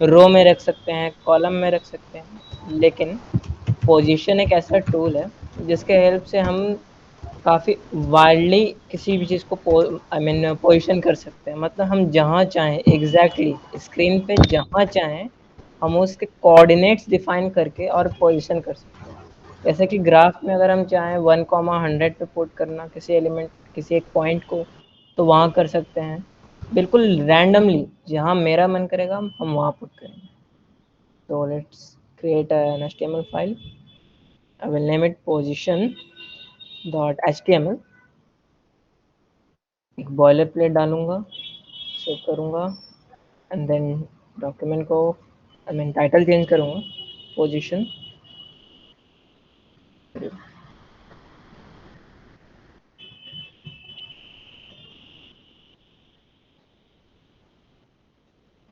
रो में रख सकते हैं, कॉलम में रख सकते हैं। लेकिन पोजीशन एक ऐसा टूल है जिसके हेल्प से हम काफ़ी वाइडली किसी भी चीज़ को पोजीशन कर सकते हैं। मतलब हम जहाँ चाहें एग्जैक्टली स्क्रीन पे जहाँ चाहें हम उसके कोऑर्डिनेट्स डिफाइन करके और पोजीशन कर सकते हैं। जैसे कि ग्राफ में अगर हम चाहें 1,100 पे पुट करना किसी एलिमेंट, किसी एक पॉइंट को, तो वहाँ कर सकते हैं। बिल्कुल रैंडमली जहाँ मेरा मन करेगा हम वहाँ पुट करेंगे। तो let's create an HTML file. I will name it position.html. एक बॉयलर प्लेट डालूंगा, सेव करूंगा एंड देन डॉक्यूमेंट को टाइटल चेंज करूंगा पोजीशन।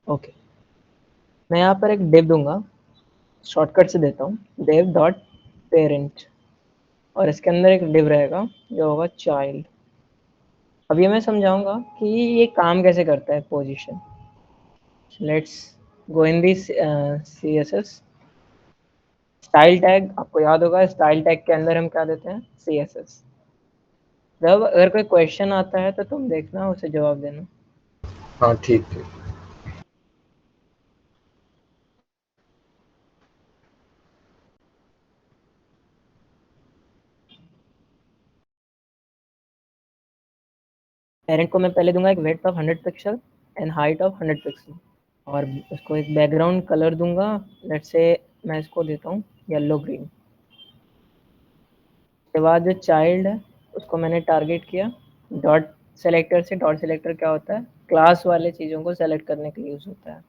ओके, मैं यहाँ पर एक div दूंगा, शॉर्टकट से देता हूँ, div डॉट पेरेंट, और इसके अंदर एक div रहेगा जो होगा चाइल्ड। अब ये मैं समझाऊंगा कि ये काम कैसे करता है position. Let's go in this CSS style tag. आपको याद होगा स्टाइल टैग के अंदर हम क्या देते हैं, CSS। जब अगर कोई क्वेश्चन आता है तो तुम देखना, उसे जवाब देना। हाँ ठीक है। पेरेंट को मैं पहले दूंगा एक width of 100 pixel and height of 100 pixel, और उसको एक बैकग्राउंड कलर दूंगा। लेट्स से मैं इसको देता हूँ येलो ग्रीन। उसके बाद जो चाइल्ड है उसको मैंने टारगेट किया डॉट सेलेक्टर से। डॉट सेलेक्टर क्या होता है, क्लास वाले चीज़ों को सेलेक्ट करने के लिए यूज़ होता है।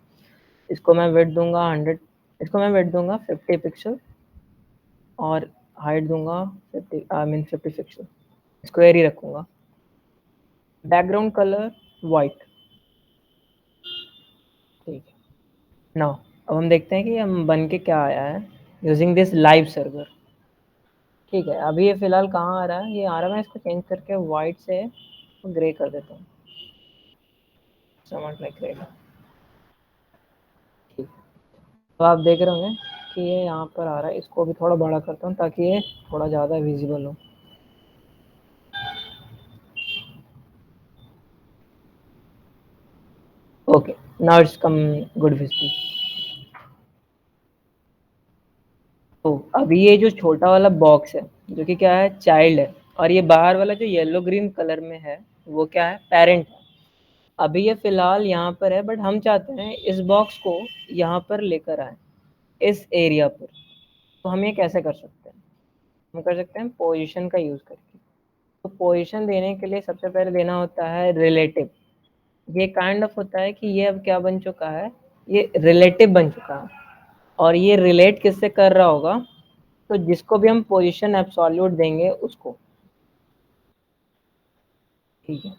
इसको मैं विड्थ दूंगा 100, इसको मैं विड्थ दूंगा 50 पिक्सल और हाइट दूंगा 50 पिक्सल। स्क्वायर ही रखूंगा। Background colour white. ठीक है, नाउ अब हम देखते हैं कि हम बन के क्या आया है यूजिंग दिस लाइव सर्वर। ठीक है, अभी ये फिलहाल कहाँ आ रहा है, ये आ रहा है, मैं इसको चेंज करके वाइट से ग्रे कर देता हूँ, समझ लाइक रहेगा। ठीक, तो आप देख रहे होंगे कि ये यहाँ पर आ रहा है। इसको भी थोड़ा बड़ा करता हूँ ताकि ये थोड़ा ज़्यादा विजिबल हो। Okay, now it's come good visible. तो अभी ये जो छोटा वाला बॉक्स है जो कि क्या है, चाइल्ड है, और ये बाहर वाला जो येलो ग्रीन कलर में है वो क्या है, पेरेंट है। अभी ये फिलहाल यहाँ पर है, बट हम चाहते हैं इस बॉक्स को यहाँ पर लेकर आए, इस एरिया पर। तो हम ये कैसे कर सकते हैं, हम कर सकते हैं पोजीशन का यूज़ करके। तो पोजीशन देने के लिए सबसे पहले देना होता है रिलेटिव। ये काइंड ऑफ होता है कि ये अब क्या बन चुका है, ये रिलेटिव बन चुका है। और ये रिलेट किससे कर रहा होगा, तो जिसको भी हम पोजीशन एब्सोल्यूट देंगे उसको। ठीक है,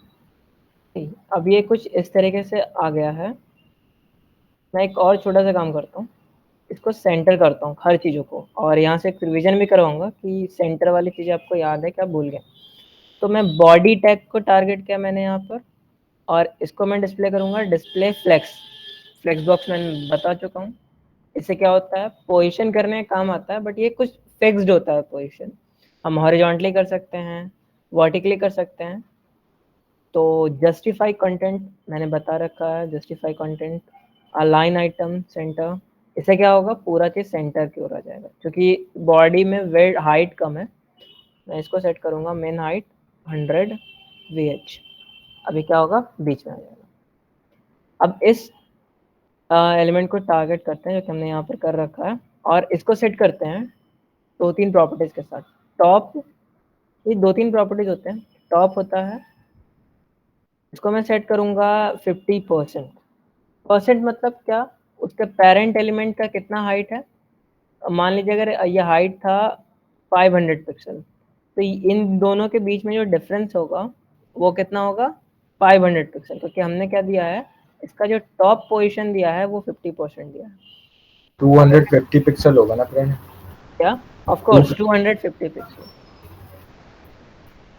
ठीक है। अब ये कुछ इस तरीके से आ गया है। मैं एक और छोटा सा काम करता हूँ, इसको सेंटर करता हूँ हर चीज़ों को, और यहाँ से एक रिवीजन भी करवाऊंगा कि सेंटर वाली चीज़ें आपको याद है क्या, भूल गए। तो मैं बॉडी टैग को टारगेट किया मैंने यहाँ पर, और इसको मैं डिस्प्ले करूँगा डिस्प्ले फ्लेक्स। फ्लेक्स बॉक्स मैं बता चुका हूँ। इससे क्या होता है, पोजीशन करने का काम आता है, बट ये कुछ फिक्स्ड होता है पोजीशन। हम हॉरिजॉन्टली कर सकते हैं, वर्टिकली कर सकते हैं। तो जस्टिफाई कंटेंट मैंने बता रखा है, justify content align item centre. इससे क्या होगा, पूरा चीज़ सेंटर की ओर आ जाएगा, क्योंकि बॉडी में वेट हाइट कम है। मैं इसको सेट करूँगा मेन हाइट 100 VH। अभी क्या होगा, बीच में आ जाएगा। अब इस एलिमेंट को टारगेट करते हैं जो कि हमने यहाँ पर कर रखा है, और इसको सेट करते हैं 2-3 प्रॉपर्टीज़ के साथ। टॉप, ये 2-3 प्रॉपर्टीज़ होते हैं। टॉप होता है, इसको मैं सेट करूँगा 50%। परसेंट मतलब क्या, उसके पेरेंट एलिमेंट का कितना हाइट है। मान लीजिए अगर ये हाइट था 500 पिक्सल, तो इन दोनों के बीच में जो डिफरेंस होगा वो कितना होगा, 500 पिक्सल, क्योंकि हमने क्या दिया है, इसका जो टॉप पोजीशन दिया है वो 50% दिया है। 250 पिक्सल होगा ना फ्रेंड? क्या, ऑफ कोर्स 250 पिक्सल।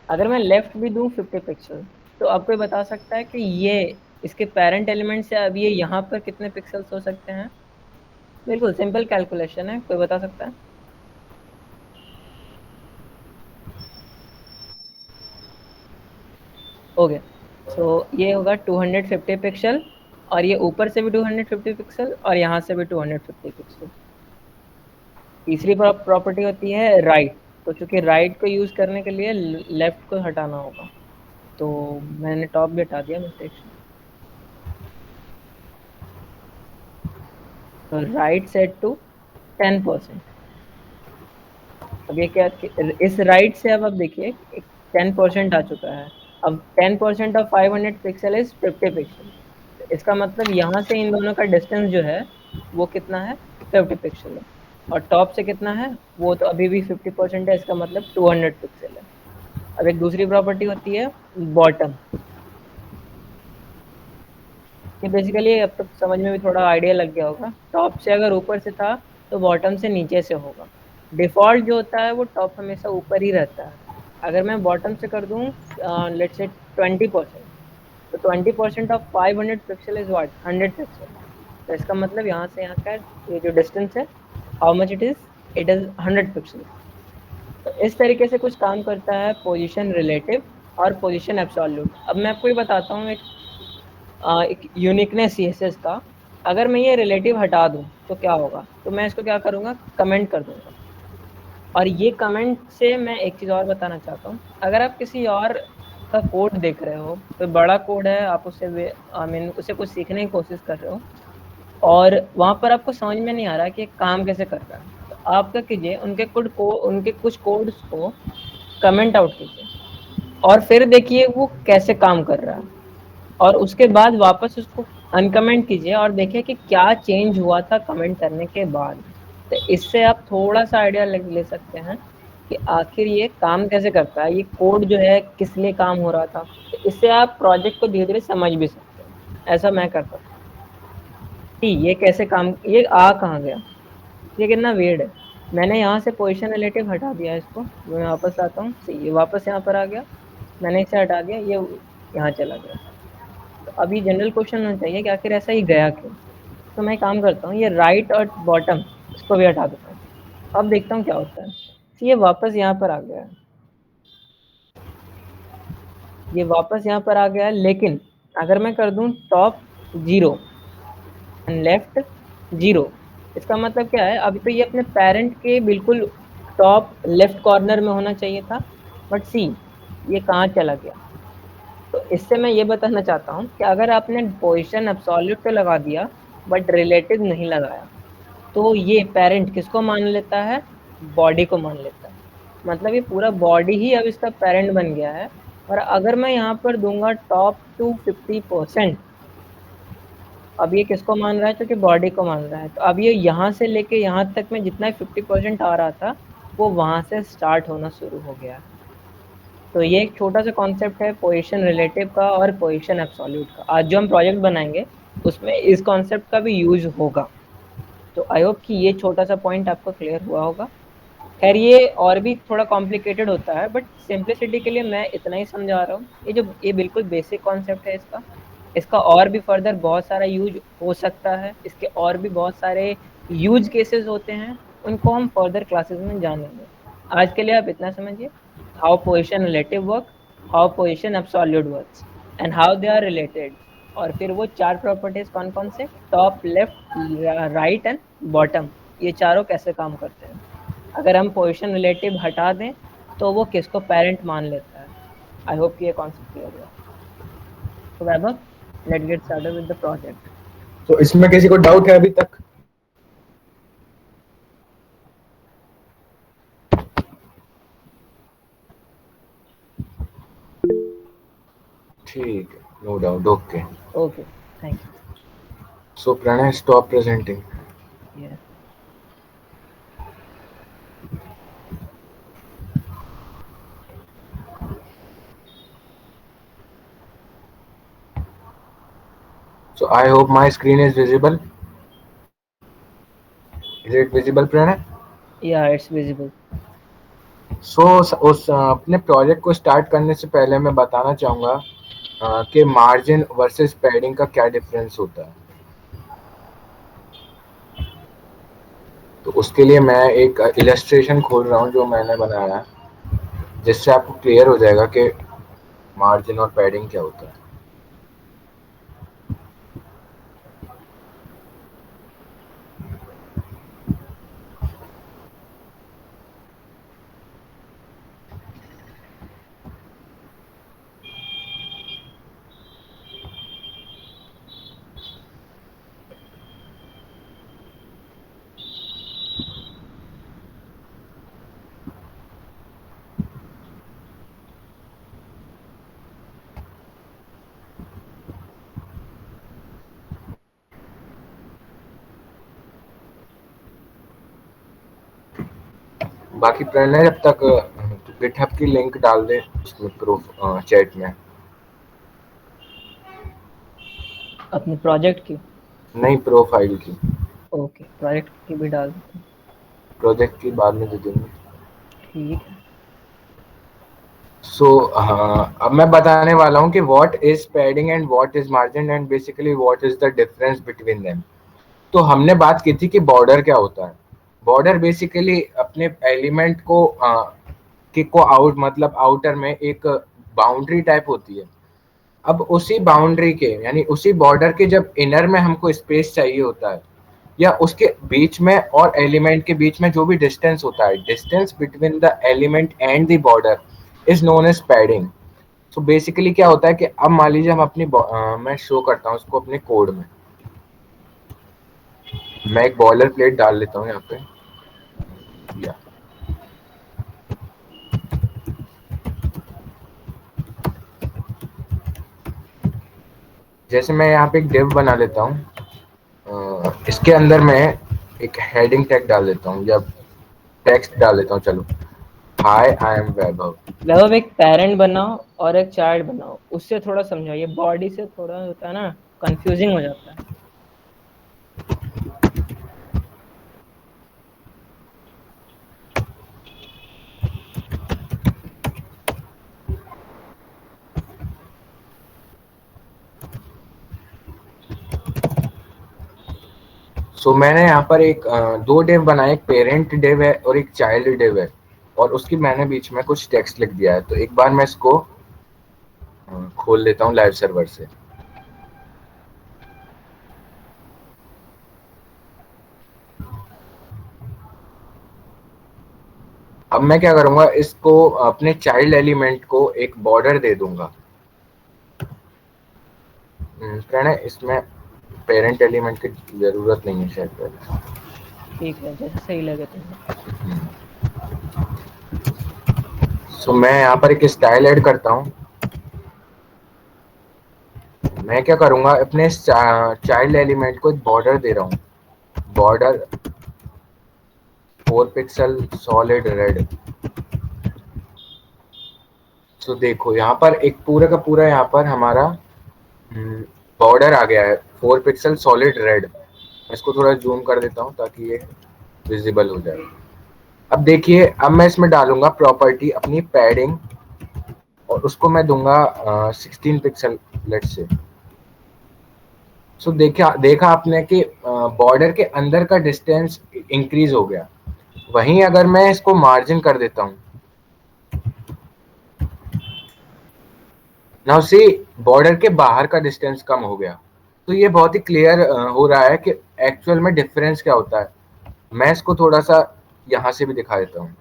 अगर मैं लेफ्ट भी दूं 50 पिक्सल, तो आपको बता सकता है कि ये इसके पेरेंट एलिमेंट से अब ये यहाँ पर कितने पिक्सल्स हो सकते हैं? बिल्कुल सिंपल कैलकुलेशन है, कोई बता सकता है? ओके, सो ये होगा 250 पिक्सल, और ये ऊपर से भी 250 पिक्सल, और यहाँ से भी 250 पिक्सल। तीसरी प्रॉपर्टी होती है राइट। तो चूंकि राइट को यूज करने के लिए लेफ्ट को हटाना होगा, तो मैंने टॉप भी हटा दिया मिस्टेक से। तो राइट सेट टू 10%। अब ये क्या, इस राइट से अब देखिए 10% आ चुका है। अब 10% ऑफ 500 पिक्सल इज 50 पिक्सल। इसका मतलब यहाँ से इन दोनों का डिस्टेंस जो है वो कितना है? 50 पिक्सल है। और टॉप से कितना है? वो तो अभी भी 50% है, इसका मतलब 200 पिक्सल है। अब एक दूसरी प्रॉपर्टी होती है बॉटम। ये बेसिकली अब तक समझ में भी थोड़ा आइडिया लग गया होगा। टॉप से अगर ऊपर से था तो बॉटम से नीचे से होगा। डिफ़ॉल्ट जो होता है वो टॉप हमेशा ऊपर ही रहता है। अगर मैं बॉटम से कर दूँ लेट्स से 20%, तो 20% of 500 pixel is what? 100 pixel. तो इसका मतलब यहाँ से यहाँ का ये जो डिस्टेंस है, how much it is 100 pixel. तो इस तरीके से कुछ काम करता है पोजीशन रिलेटिव और पोजीशन एब्सोल्यूट। अब मैं आपको ये बताता हूँ एक यूनिकनेस CSS का। अगर मैं ये रिलेटिव हटा दूं तो क्या होगा? तो मैं इसको क्या करूँगा, कमेंट कर दूंगा। और ये कमेंट से मैं एक चीज़ और बताना चाहता हूँ। अगर आप किसी और का कोड देख रहे हो, कोई बड़ा कोड है, आप उससे उसे कुछ सीखने की कोशिश कर रहे हो, और वहाँ पर आपको समझ में नहीं आ रहा कि काम कैसे कर रहा है, तो आप क्या कीजिए, उनके कुछ कोड्स को कमेंट आउट कीजिए, और फिर देखिए वो कैसे काम कर रहा है, और उसके बाद वापस उसको अनकमेंट कीजिए और देखिए कि क्या चेंज हुआ था कमेंट करने के बाद। तो इससे आप थोड़ा सा आइडिया ले सकते हैं कि आखिर ये काम कैसे करता है, ये कोड जो है किस लिए काम हो रहा था। तो इससे आप प्रोजेक्ट को धीरे धीरे समझ भी सकते हैं। ऐसा मैं करता हूँ कि ये कैसे काम, ये आ कहाँ गया, ये कितना वेird है। मैंने यहाँ से पोजीशन रिलेटिव हटा दिया, इसको मैं वापस लाता हूँ, ये वापस यहाँ पर आ गया, मैंने इसे हटा दिया, ये यहाँ चला गया। तो अभी जनरल क्वेश्चन होना चाहिए कि आखिर ऐसा ही गया क्यों। तो मैं काम करता हूँ, ये राइट और बॉटम इसको भी हटा देता हूँ। अब देखता हूँ क्या होता है। तो ये वापस यहाँ पर आ गया है, ये वापस यहाँ पर आ गया है, लेकिन अगर मैं कर दूँ टॉप 0 एंड लेफ्ट 0, इसका मतलब क्या है? अभी तो ये अपने पेरेंट के बिल्कुल टॉप लेफ्ट कॉर्नर में होना चाहिए था, बट सी ये कहाँ चला गया। तो इससे मैं ये बताना चाहता हूँ कि अगर आपने पोजीशन एब्सोल्यूट पे लगा दिया बट रिलेटिव नहीं लगाया, तो ये पेरेंट किसको मान लेता है? बॉडी को मान लेता है। मतलब ये पूरा बॉडी ही अब इसका पेरेंट बन गया है। और अगर मैं यहाँ पर दूंगा टॉप टू 50%, अब ये किसको मान रहा है? क्योंकि बॉडी को मान रहा है। तो अब ये यहाँ से लेके यहाँ तक में जितना 50% आ रहा था, वो वहाँ से स्टार्ट होना शुरू हो गया। तो ये एक छोटा सा कॉन्सेप्ट है पोजीशन रिलेटिव का और पोजीशन एब्सोल्यूट का। आज जो हम प्रोजेक्ट बनाएंगे उसमें इस कॉन्सेप्ट का भी यूज होगा। तो आई होप कि ये छोटा सा पॉइंट आपको क्लियर हुआ होगा। खैर ये और भी थोड़ा कॉम्प्लिकेटेड होता है, बट सिंप्लिसिटी के लिए मैं इतना ही समझा रहा हूँ। ये बिल्कुल बेसिक कॉन्सेप्ट है इसका। इसका और भी फर्दर बहुत सारा यूज हो सकता है, इसके और भी बहुत सारे यूज केसेस होते हैं, उनको हम फर्दर क्लासेस में जानेंगे। आज के लिए आप इतना समझिए, how position relative work, how position absolute works, and how they are related. और फिर वो 4 प्रॉपर्टीज कौन कौन से, top, left, right and bottom, ये चारों कैसे काम करते हैं। अगर हम पोजीशन रिलेटिव हटा दें तो वो किसको पेरेंट मान लेता है। आई होप कि ये कॉन्सेप्ट क्लियर हुआ। तो Vaibhav, let's get started with the project. तो इसमें किसी को डाउट है अभी तक? ठीक है, no doubt, okay. Okay, thank so Pranay, stop presenting. You. Yes. So I hope my screen is visible. Is it visible, Pranay? या इट्स विजिबल। सो उस अपने प्रोजेक्ट को स्टार्ट करने से पहले मैं बताना चाहूँगा कि मार्जिन वर्सेस पैडिंग का क्या डिफरेंस होता है। तो उसके लिए मैं एक इलस्ट्रेशन खोल रहा हूँ जो मैंने बनाया है, जिससे आपको क्लियर हो जाएगा कि मार्जिन और पैडिंग क्या होता है। बाकी प्रणय जब तक गिटहब की लिंक डाल दे उसमें प्रूफ चैट में। अपने प्रोजेक्ट की? नहीं, प्रोफाइल की। ओके, प्रोजेक्ट की भी डाल देते हैं। प्रोजेक्ट की बाद में दे देंगे। ठीक है। सो अब मैं बताने वाला हूँ कि what is padding and what is margin and basically what is the difference between them. तो हमने बात की थी कि बॉर्डर क्या होता है। बॉर्डर बेसिकली अपने एलिमेंट को कि को आउट मतलब आउटर में एक बाउंड्री टाइप होती है। अब उसी बाउंड्री के यानी उसी बॉर्डर के जब इनर में हमको स्पेस चाहिए होता है या उसके बीच में और एलिमेंट के बीच में जो भी डिस्टेंस होता है, distance between the element and the border is known as padding. So basically क्या होता है कि अब मान लीजिए हम अपनी मैं शो करता हूँ उसको अपने कोड में। मैं एक बॉयलर प्लेट डाल लेता हूँ यहाँ पे या जैसे मैं यहाँ पे एक डिव बना लेता हूँ। इसके अंदर मैं एक हेडिंग टैग डाल देता हूँ या टेक्स्ट डाल देता हूँ। चलो, हाय आई एम वैभव। वैभव, एक पेरेंट बनाओ और एक चाइल्ड बनाओ, उससे थोड़ा समझाइए, बॉडी से थोड़ा होता है ना, कंफ्यूजिंग हो जाता है। सो मैंने यहाँ पर एक दो डिव बनाए, एक पेरेंट डिव है और एक चाइल्ड डिव है, और उसकी मैंने बीच में कुछ टेक्स्ट लिख दिया है। तो एक बार मैं इसको खोल लेता हूँ लाइव सर्वर से। अब मैं क्या करूंगा, इसको अपने चाइल्ड एलिमेंट को एक बॉर्डर दे दूंगा। प्रणय, इसमें पेरेंट एलिमेंट की जरूरत नहीं है शायद। ठीक है, जैसे सही लगे तुम्हें। सो मैं यहाँ पर एक स्टाइल ऐड करता हूँ। मैं क्या करूंगा, अपने चाइल्ड एलिमेंट को एक बॉर्डर दे रहा हूँ। Border 4 pixel solid red. So देखो यहाँ पर एक पूरा का पूरा यहाँ पर हमारा बॉर्डर आ गया है 4 पिक्सल सॉलिड रेड। मैं इसको थोड़ा जूम कर देता हूँ ताकि ये विजिबल हो जाए। अब देखिए, अब मैं इसमें डालूंगा प्रॉपर्टी अपनी पैडिंग और उसको मैं दूंगा 16 पिक्सल लेट से। सो देखा देखा आपने कि बॉर्डर के अंदर का डिस्टेंस इंक्रीज हो गया। वहीं अगर मैं इसको मार्जिन कर देता हूँ, नाउ सी, बॉर्डर के बाहर का डिस्टेंस कम हो गया। तो ये बहुत ही क्लियर हो रहा है कि एक्चुअल में डिफरेंस क्या होता है। मैं इसको थोड़ा सा यहाँ से भी दिखा देता हूँ,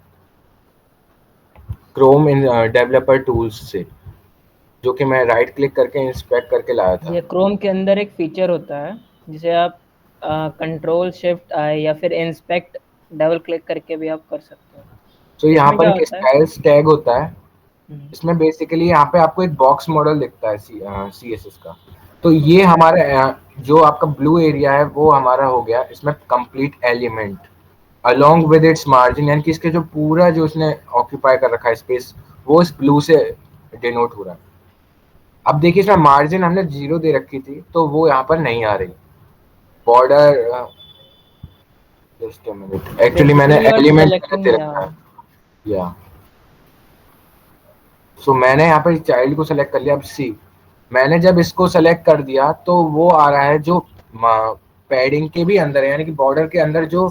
क्रोम इन डेवलपर टूल्स से, जो कि मैं राइट क्लिक करके इंस्पेक्ट करके लाया था। ये क्रोम के अंदर एक फीचर होता है जिसे आप कंट्रोल शिफ्ट आई या फिर इंस्पेक्ट डबल क्लिक करके भी आप कर सकते हो। तो यहाँ इसमें पर क्या एक होता है? स्टाइल्स टैग होता है। हम्म, इसमें बेसिकली यहाँ पे आपको एक बॉक्स मॉडल दिखता है CSS का। तो ये हमारा जो आपका ब्लू एरिया है वो हमारा हो गया इसमें complete element along with its margin, यानी कि इसके जो पूरा जो उसने ऑक्यूपाई कर रखा है स्पेस, वो इस ब्लू से डिनोट हो रहा है। अब देखिए, इसमें मार्जिन हमने 0 दे रखी थी तो वो यहाँ पर नहीं आ रही। Border just a minute, actually मैंने बेसिकली यू आर एलिमेंट गलत सेलेक्टिंग, दे या रखा है या। सो मैंने यहाँ पर चाइल्ड को सेलेक्ट कर लिया। अब सी, मैंने जब इसको सेलेक्ट कर दिया तो वो आ रहा है जो पैडिंग के भी अंदर है, यानी कि बॉर्डर के अंदर जो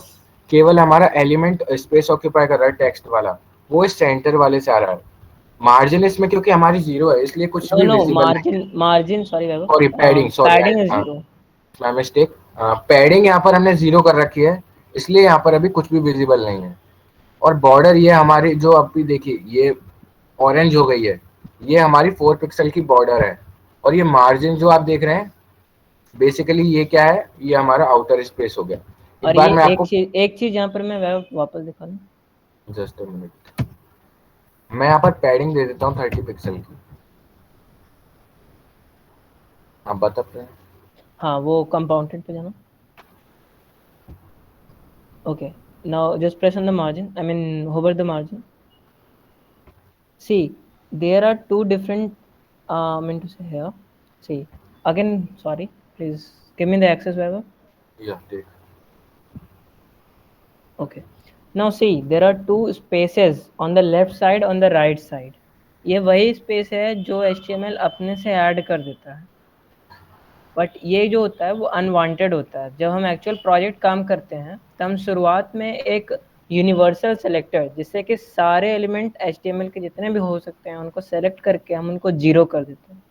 केवल हमारा एलिमेंट स्पेस ऑक्यूपाई कर रहा है टेक्स्ट वाला, वो इस सेंटर वाले से आ रहा है। मार्जिन इसमें क्योंकि हमारी जीरो है इसलिए कुछ नो भी नो, विजिबल नहीं है। Margin sorry Vaibhav, sorry padding, sorry padding is zero. My mistake. Padding यहाँ पर हमने जीरो कर रखी है, इसलिए यहाँ पर अभी कुछ भी विजिबल नहीं है। और बॉर्डर ये हमारी जो अभी देखिए ये ऑरेंज हो गई है, ये हमारी 4 पिक्सल की बॉर्डर है। और ये मार्जिन जो आप देख रहे हैं बेसिकली ये क्या है, ये हमारा आउटर स्पेस हो गया। एक और बार ये मैं आपको एक चीज यहाँ पर मैं वैभव वापस दिखा दूं। जस्ट अ मिनट, मैं यहाँ पर पैडिंग दे देता हूँ 30 पिक्सल की। आप बता रहे हैं। हाँ, वो कंपाउंडेड पे जाना। Okay, now just press on the margin. I mean, hover the margin. See, there are two different. I mean to say here. See, again, sorry. Please give me the access, wherever. या ठीक। Okay. Now see, there are two spaces on the left side, on the right side. ये वही space है जो HTML अपने से add कर देता है, बट ये जो होता है वो अनवांटेड होता है। जब हम एक्चुअल प्रोजेक्ट काम करते हैं तो हम शुरुआत में एक यूनिवर्सल सेलेक्टर, जिससे कि सारे एलिमेंट HTML के जितने भी हो सकते हैं उनको सेलेक्ट करके हम उनको जीरो कर देते हैं।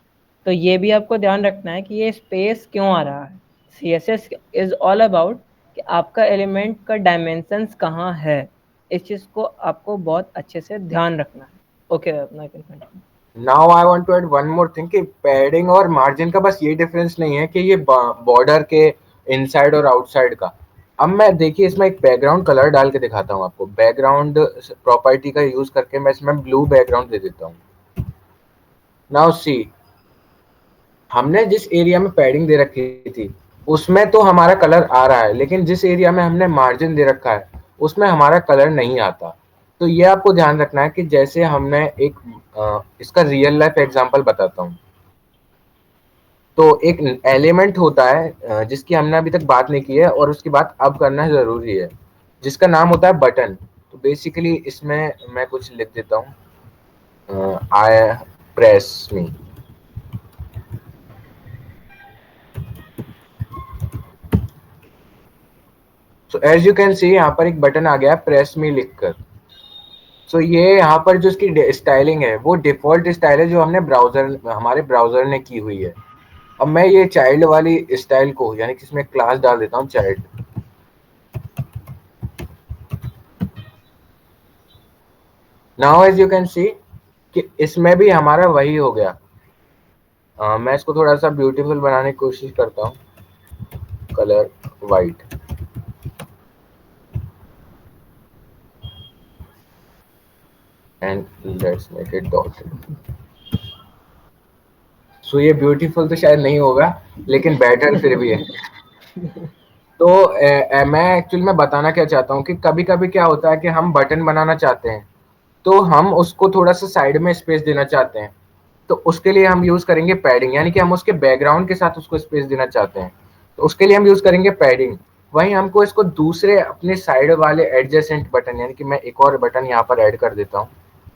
तो ये भी आपको ध्यान रखना है कि ये स्पेस क्यों आ रहा है। CSS इज ऑल अबाउट कि आपका एलिमेंट का डायमेंशंस कहाँ है। इस चीज़ को आपको बहुत अच्छे से ध्यान रखना है। ओके, अपना can continue. Now I want to add one more thing कि पैडिंग और मार्जिन का बस ये डिफरेंस नहीं है कि ये बॉर्डर के इनसाइड और आउटसाइड का। अब मैं देखिए इसमें एक बैकग्राउंड कलर डाल के दिखाता हूँ आपको। बैकग्राउंड प्रॉपर्टी का यूज करके मैं इसमें ब्लू बैकग्राउंड दे देता हूँ। नाउ सी, हमने जिस एरिया में पैडिंग दे रखी थी उसमें तो हमारा कलर आ रहा है, लेकिन जिस एरिया में हमने मार्जिन दे रखा है उसमें हमारा कलर नहीं आता। तो ये आपको ध्यान रखना है कि जैसे हमने एक इसका रियल लाइफ एग्जांपल बताता हूँ। तो एक एलिमेंट होता है जिसकी हमने अभी तक बात नहीं की है और उसकी बात अब करना जरूरी है, जिसका नाम होता है बटन। तो बेसिकली इसमें मैं कुछ लिख देता हूँ, I press me. So as you can see यहाँ पर एक बटन आ गया प्रेस मी लिखकर। सो ये यहाँ पर जो इसकी स्टाइलिंग है वो डिफॉल्ट स्टाइल है जो हमने हमारे ब्राउजर ने की हुई है। अब मैं ये चाइल्ड वाली स्टाइल को यानी कि इसमें क्लास डाल देता हूँ child. Now as you can see कि इसमें भी हमारा वही हो गया। मैं इसको थोड़ा सा ब्यूटीफुल बनाने की कोशिश करता हूँ, colour white and let's make it dotted. So ये ब्यूटीफुल तो शायद नहीं होगा लेकिन बेटर फिर भी है। तो मैं एक्चुअली में बताना क्या चाहता हूँ कि कभी कभी क्या होता है कि हम बटन बनाना चाहते हैं तो हम उसको थोड़ा सा साइड में स्पेस देना चाहते हैं। तो उसके लिए हम यूज करेंगे पैडिंग, यानी कि हम उसके बैकग्राउंड के साथ उसको स्पेस देना चाहते हैं तो उसके लिए हम यूज करेंगे पैडिंग। वहीं हमको इसको दूसरे अपने साइड वाले एडजेसेंट बटन, यानी कि मैं एक और बटन यहाँ पर ऐड कर देता हूँ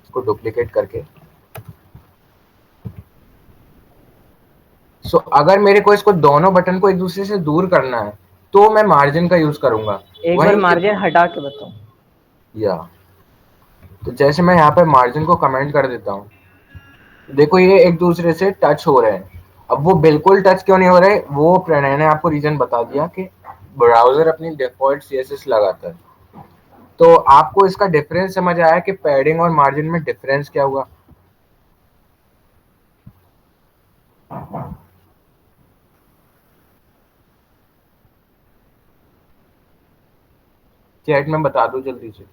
इसको डुप्लीकेट करके। सो अगर मेरे को इसको दोनों बटन को एक दूसरे से दूर करना है तो मैं मार्जिन का यूज करूंगा। एक बार वहीं मार्जिन हटा के बताओ। या तो जैसे मैं यहाँ पर मार्जिन को कमेंट कर देता हूँ, देखो ये एक दूसरे से टच हो रहे हैं। अब वो बिल्कुल टच क्यों नहीं हो रहे, वो प्रणय ने आपको रीजन बता दिया कि ब्राउजर अपनी डिफॉल्ट सीएसएस लगाता है। तो आपको इसका डिफरेंस समझ आया कि पैडिंग और मार्जिन में डिफरेंस क्या हुआ। चैट में बता दो जल्दी से।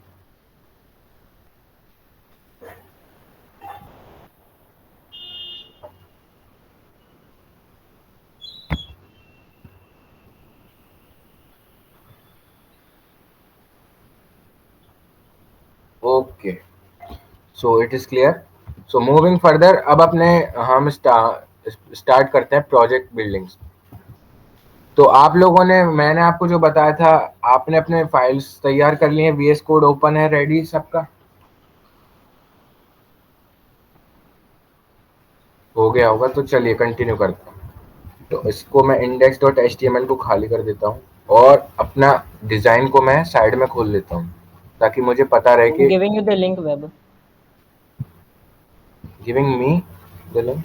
Okay, so it is clear. So moving further, अब अपने हम स्टार्ट करते हैं प्रोजेक्ट बिल्डिंग्स। तो आप लोगों ने, मैंने आपको जो बताया था, आपने अपने फाइल्स तैयार कर लिए हैं, VS कोड ओपन है, रेडी सबका। हो गया होगा, तो चलिए कंटिन्यू करते हैं। तो इसको मैं index.html को खाली कर देता हूँ और अपना डिजाइन को मैं साइड में खोल लेता हूँ, ताकि मुझे पता रहे कि giving you the link web, giving me the link.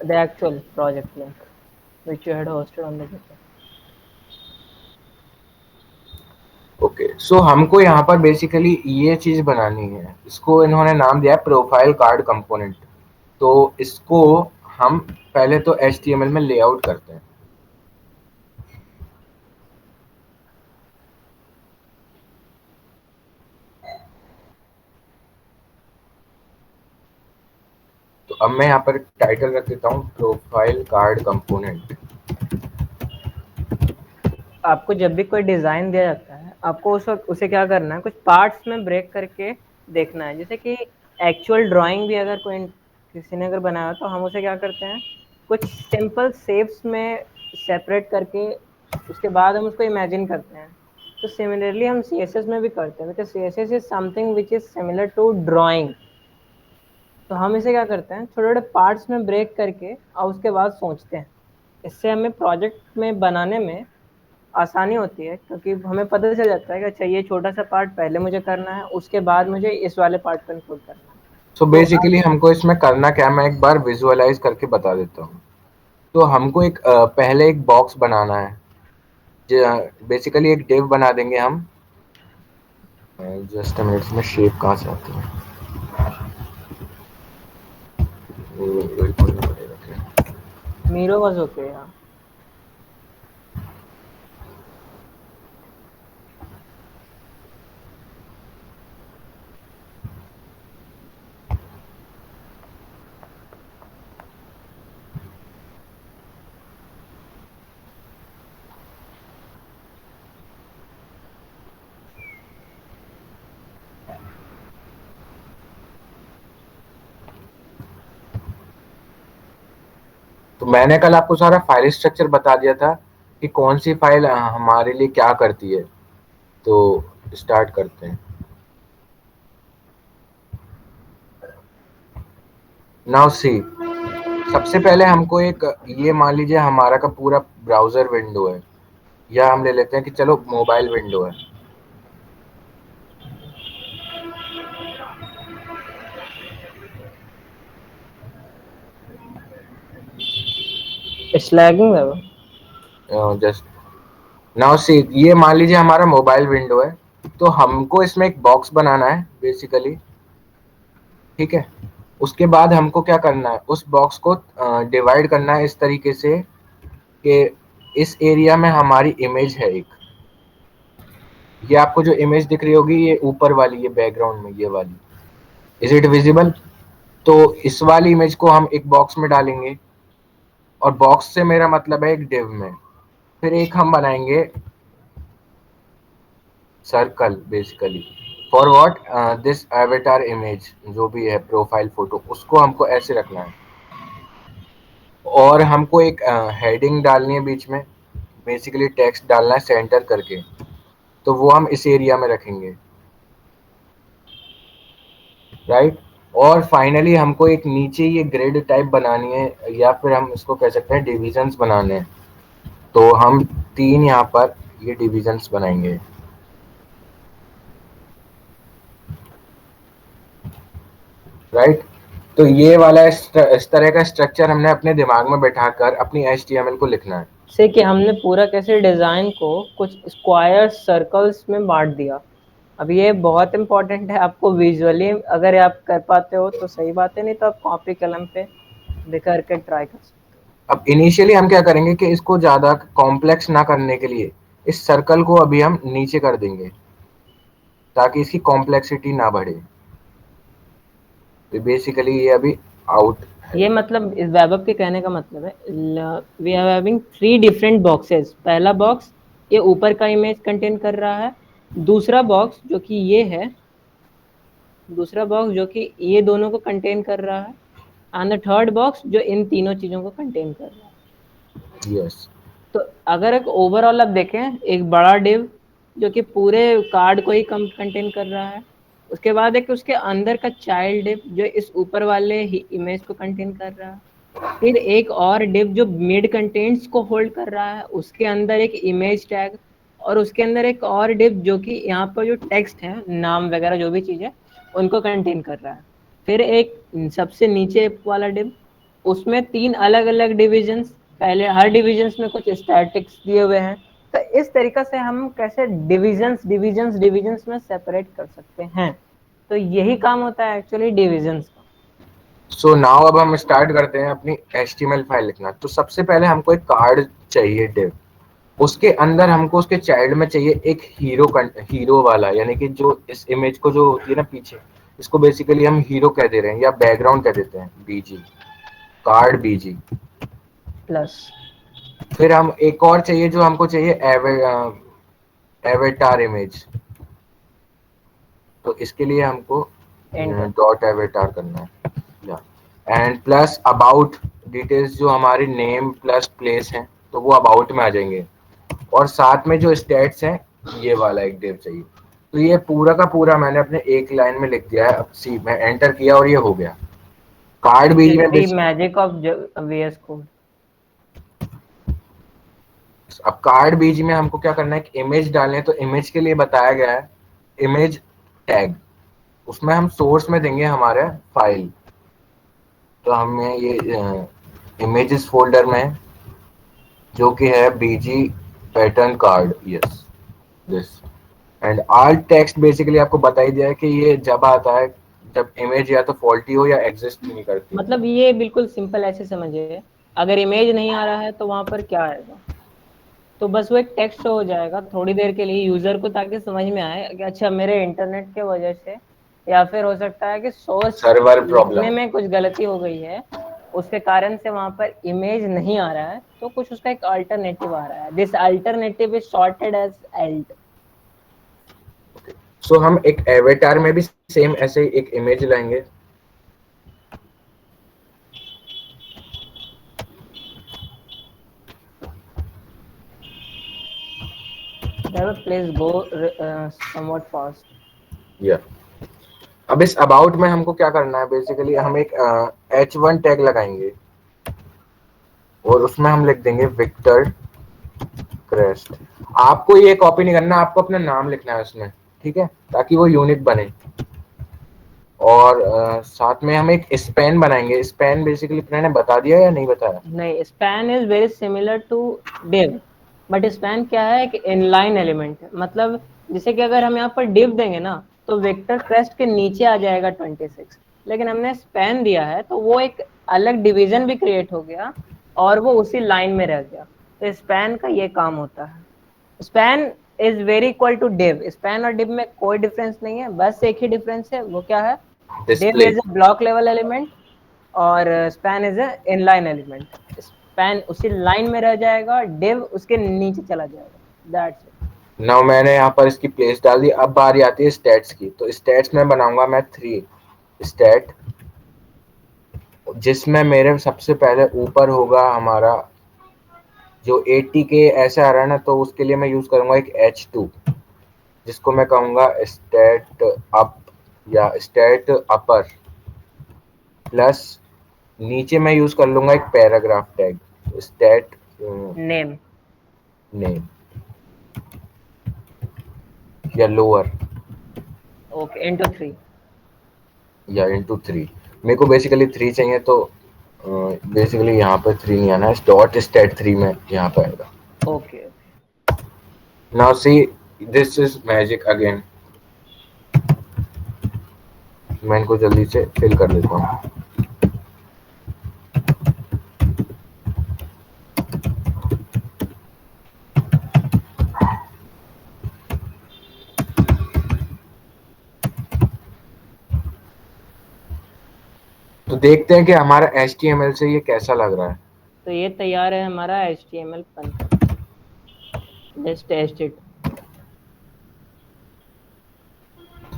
The actual project link which you had hosted on the GitHub. Okay, so हमको यहाँ पर बेसिकली ये चीज बनानी है, इसको इन्होंने नाम दिया है प्रोफाइल कार्ड कंपोनेंट। तो इसको हम पहले तो HTML में लेआउट करते हैं। तो अब मैं यहाँ पर टाइटल रख देता हूँ प्रोफाइल कार्ड कंपोनेंट। आपको जब भी कोई डिज़ाइन दिया जाता है, आपको उस वक्त उसे क्या करना है, कुछ पार्ट्स में ब्रेक करके देखना है। जैसे कि एक्चुअल ड्राइंग भी अगर कोई किसी ने अगर बनाया तो हम उसे क्या करते हैं, कुछ सिंपल शेप्स में सेपरेट करके उसके बाद हम उसको इमेजिन करते हैं। तो सिमिलरली हम CSS में भी करते हैं, because CSS is something which is similar to drawing. तो हम इसे क्या करते हैं, छोटे छोटे पार्ट्स में ब्रेक करके और उसके बाद सोचते हैं। इससे हमें प्रोजेक्ट में बनाने में आसानी होती है, क्योंकि हमें पता चल जाता है कि अच्छा ये छोटा सा पार्ट पहले मुझे करना है, उसके बाद मुझे इस वाले पार्ट को इंक्लूड करना है। सो तो बेसिकली हमको इसमें करना क्या है, मैं एक बार विजुअलाइज करके बता देता हूँ। तो हमको एक पहले एक बॉक्स बनाना है। बेसिकली एक डिव बना देंगे हम। जस्ट मिनट्स में शेप कहाँ से आती है, वो वेट करना पड़ेगा क्या। मीरो वाज ओके यार। तो मैंने कल आपको सारा फाइल स्ट्रक्चर बता दिया था कि कौन सी फाइल हमारे लिए क्या करती है। तो स्टार्ट करते हैं। नाउ सी, सबसे पहले हमको एक, ये मान लीजिए हमारा का पूरा ब्राउजर विंडो है, या हम ले लेते हैं कि चलो मोबाइल विंडो है। स्लैगिंग है वो। जस्ट नाउ सी, ये मान लीजिए हमारा मोबाइल विंडो है। तो हमको इसमें एक बॉक्स बनाना है बेसिकली, ठीक है। उसके बाद हमको क्या करना है, उस बॉक्स को डिवाइड करना है इस तरीके से कि इस एरिया में हमारी इमेज है एक। ये आपको जो इमेज दिख रही होगी, ये ऊपर वाली, ये बैकग्राउंड में ये वाली, इज इट विजिबल। तो इस वाली इमेज को हम एक बॉक्स में डालेंगे, और बॉक्स से मेरा मतलब है एक डिव में। फिर एक हम बनाएंगे circle basically, for what, this avatar image जो भी है प्रोफाइल फोटो, उसको हमको ऐसे रखना है। और हमको एक हेडिंग डालनी है बीच में, बेसिकली टेक्स्ट डालना है सेंटर करके। तो वो हम इस एरिया में रखेंगे, राइट। और फाइनली हमको एक नीचे ये ग्रिड टाइप बनानी है, या फिर हम इसको कह सकते हैं डिविजन्स बनाने हैं। तो हम 3 यहाँ पर ये डिविजन्स बनाएंगे, राइट। तो ये वाला इस तरह का स्ट्रक्चर हमने अपने दिमाग में बैठाकर अपनी HTML को लिखना है। से कि हमने पूरा कैसे डिज़ाइन को कुछ स्क्वायर सर्कल्स में बांट दिया। अब ये बहुत इंपॉर्टेंट है, आपको विजुअली अगर आप कर पाते हो तो सही बात है, नहीं तो आप कॉपी कलम पे लिख करके ट्राई कर सकते अब इनिशियली हम क्या करेंगे कि इसको ज़्यादा कॉम्प्लेक्स ना करने के लिए इस सर्कल को अभी हम नीचे कर देंगे, ताकि इसकी कॉम्प्लेक्सिटी ना बढ़े। तो बेसिकली ये अभी आउट हो। है। ये मतलब इस वेब के कहने का मतलब है, we are having 3 different boxes. पहला बॉक्स ये ऊपर का इमेज कंटेन कर रहा है, दूसरा बॉक्स जो कि ये है, दूसरा बॉक्स जो कि ये दोनों को कंटेन कर रहा है, एंड द थर्ड बॉक्स जो इन तीनों चीज़ों को कंटेन कर रहा है। यस। तो अगर एक ओवरऑल आप देखें, एक बड़ा डिव जो कि पूरे कार्ड को ही कम कंटेन कर रहा है, उसके बाद एक उसके अंदर का चाइल्ड डिव जो इस ऊपर वाले ही इमेज को कंटेन कर रहा है, फिर एक और डिव जो मिड कंटेंट्स को होल्ड कर रहा है, उसके अंदर एक इमेज टैग, और उसके अंदर एक और डिव जो कि यहाँ पर जो टेक्स्ट है, नाम वगैरह जो भी चीज है, उनको कंटेन कर रहा है। फिर एक सबसे नीचे वाला डिव, उसमें 3 अलग अलग डिविजन्स, पहले हर डिविजन्स में कुछ स्टैटिक्स दिए हुए हैं। तो इस तरीका से हम कैसे डिविजन्स डिविजन्स डिविजन्स में सेपरेट कर सकते हैं। तो यही काम होता है एक्चुअली डिविजन्स का। सो नाउ अब हम स्टार्ट करते हैं अपनी HTML फाइल लिखना। तो सबसे पहले हमको एक कार्ड चाहिए डिव, उसके अंदर हमको उसके चाइल्ड में चाहिए एक हीरो वाला, यानी कि जो इस इमेज को जो होती है ना पीछे, इसको बेसिकली हम हीरो कह दे रहे हैं या बैकग्राउंड कह देते हैं, बीजी, कार्ड बीजी। प्लस फिर हम एक और चाहिए जो हमको चाहिए एवेटार इमेज। तो इसके लिए हमको एंटर। डॉट एवेटार करना है या एंड प्लस अबाउट डिटेल्स जो हमारी नेम प्लस प्लेस है, तो वो अबाउट में आ जाएंगे। और साथ में जो स्टेट्स हैं, ये वाला एक डिव चाहिए। तो ये पूरा का पूरा मैंने अपने एक लाइन में लिख दिया है। अब सी मैं एंटर किया और ये हो गया। कार्ड बीजी में the magic of VS code. अब कार्ड बीजी में हमको क्या करना है कि इमेज डालने हैं। तो इमेज के लिए बताया गया है इमेज टैग, उसमें हम सोर्स में देंगे हमारे फाइल। तो हमें ये इमेजेस फोल्डर में जो कि है BG pattern card, yes this and all text. Basically आपको बता ही दिया है कि ये जब आता है जब इमेज या तो फॉल्टी हो या एग्जिस्ट ही नहीं करती। मतलब ये बिल्कुल सिंपल ऐसे समझिए, अगर इमेज नहीं आ रहा है तो वहां पर क्या आएगा, तो बस वो एक टेक्स्ट शो हो जाएगा थोड़ी देर के लिए यूजर को, ताकि समझ में आए कि अच्छा मेरे इंटरनेट के वजह से, या फिर हो सकता है कि सोर्स सर्वर लिखने प्रॉब्लम। में कुछ गलती हो गई है, उसके कारण से वहां पर इमेज नहीं आ रहा है, तो कुछ उसका एक अल्टरनेटिव आ रहा है। This alternative is sorted as alt. So हम एक एवेटार में भी सेम ऐसे ही एक इमेज लाएंगे। Please go somewhat fast. या अब इस अबाउट में हमको क्या करना है, बेसिकली हम एक H1 टैग लगाएंगे और उसमें हम लिख देंगे विक्टर क्रेस्ट। आपको ये कॉपी नहीं करना, आपको अपना नाम लिखना है उसमें, ठीक है, ताकि वो यूनिक बने। और साथ में हम एक स्पैन बनाएंगे। स्पैन बेसिकली मैंने बता दिया या नहीं बताया? नहीं, span is very similar to div, but span क्या है, एक इनलाइन एलिमेंट है। मतलब जैसे कि अगर हम यहाँ पर डिव देंगे ना, तो वेक्टर क्रेस्ट के नीचे आ जाएगा 26, लेकिन हमने स्पैन दिया है तो वो एक अलग डिवीजन भी क्रिएट हो गया और वो उसी लाइन में रह गया। तो स्पैन का ये काम होता है। Span is very equal to div. Span और डिव में कोई डिफरेंस नहीं है, बस एक ही डिफरेंस है, वो क्या है, div display. Is a block level element और span is a inline element. Span उसी लाइन में रह जाएगा, डिव उसके नीचे चला जाएगा, दैट्स इट। नाउ मैंने यहाँ पर इसकी प्लेस डाल दी। अब बारी आती है स्टैट्स की। तो स्टैट्स में बनाऊंगा मैं 3 स्टैट, जिसमें मेरे सबसे पहले ऊपर होगा हमारा जो 80 के ऐसे आ रहा है ना, तो उसके लिए मैं यूज करूंगा एक H2, जिसको मैं कहूंगा स्टैट अप या स्टैट अपर। प्लस नीचे मैं यूज कर लूंगा एक paragraph tag, stat name. Name या लोअर ओके, इनटू 3। या इनटू 3। मेरे को बेसिकली 3 चाहिए, तो बेसिकली यहाँ पे 3 नहीं आना है, डॉट स्टैट 3 में यहाँ पे आएगा। Okay. Now see this is magic again. मैं इनको जल्दी से फिल कर देता हूँ। तो देखते हैं कि हमारा HTML से ये कैसा लग रहा है। तो ये तैयार है हमारा HTML बनकर। Just test it.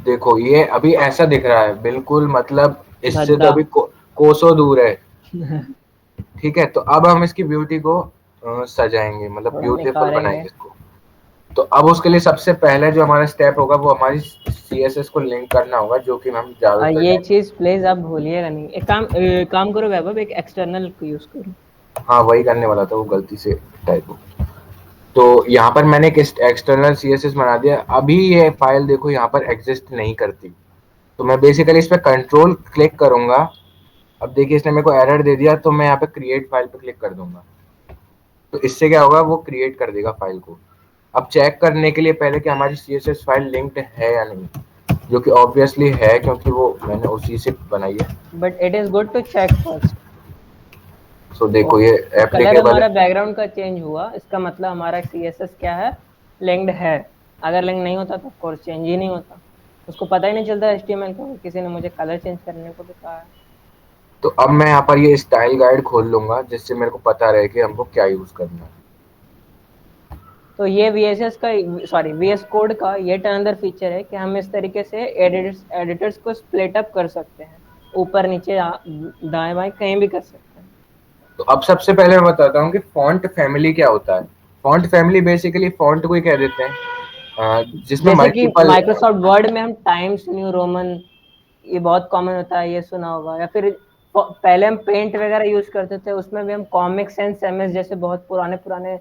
देखो ये अभी ऐसा दिख रहा है बिल्कुल, मतलब इससे तो भद्दा। अभी कोसों दूर है। ठीक है, तो अब हम इसकी ब्यूटी को सजाएंगे, मतलब थोड़ा ब्यूटीफुल निखारेंगे। बनाएंगे इसको। तो अब उसके लिए सबसे पहले जो हमारा स्टेप होगा वो हमारी CSS को लिंक करना होगा, जो कि हम ज्यादातर ये चीज प्लीज आप भूलिएगा नहीं। एक काम करो वैभव, एक एक्सटर्नल को यूज करो। हाँ वही करने वाला था, वो गलती से टाइप हो। तो यहाँ पर मैंने एक एक्सटर्नल CSS बना दिया। अभी ये फाइल देखो यहाँ पर एग्जिस्ट नहीं करती, तो मैं बेसिकली इस पर कंट्रोल क्लिक करूंगा। अब देखिए इसने मेरे को एरर दे दिया, तो मैं यहाँ पे क्रिएट फाइल पे क्लिक कर दूंगा। तो इससे क्या होगा, वो क्रिएट कर देगा फाइल को। अब चेक करने के लिए पहले कि हमारी CSS फाइल लिंक्ड है या नहीं, जो कि ऑब्वियसली है क्योंकि वो मैंने उसी से बनाई है। But it is good to check first. So देखो ये जो कलर एप्लीकेबल हमारा है। बैकग्राउंड का चेंज हुआ, इसका मतलब हमारा CSS क्या है, लिंक्ड है। अगर लिंक नहीं होता तो कोर्स चेंज ही नहीं होता, उसको पता ही नहीं चलता HTML का। किसी ने मुझे कलर चेंज करने को भी कहा है। तो अब मैं यहाँ पर ये स्टाइल गाइड खोल लूंगा, जिससे मेरे को पता रहे कि हमको क्या यूज करना है। तो ये VSS का, सॉरी VS कोड का ये अंदर फीचर है कि हम इस तरीके से एडिटर्स को स्प्लिट अप कर सकते हैं, ऊपर नीचे दाएं बाएं कहीं भी कर सकते हैं। तो अब सबसे पहले मैं बताता हूँ कि फॉन्ट फैमिली क्या होता है। फॉन्ट फैमिली बेसिकली फॉन्ट को ही कह देते हैं, जिसमें जैसे कि मल्टीपल। माइक्रोसॉफ्ट वर्ड में हम टाइम्स न्यू रोमन, ये बहुत कॉमन होता है, ये सुना होगा। या फिर पहले हम पेंट वगैरह यूज करते थे, उसमें भी हम कॉमिक सेंस MS जैसे बहुत पुराने पुराने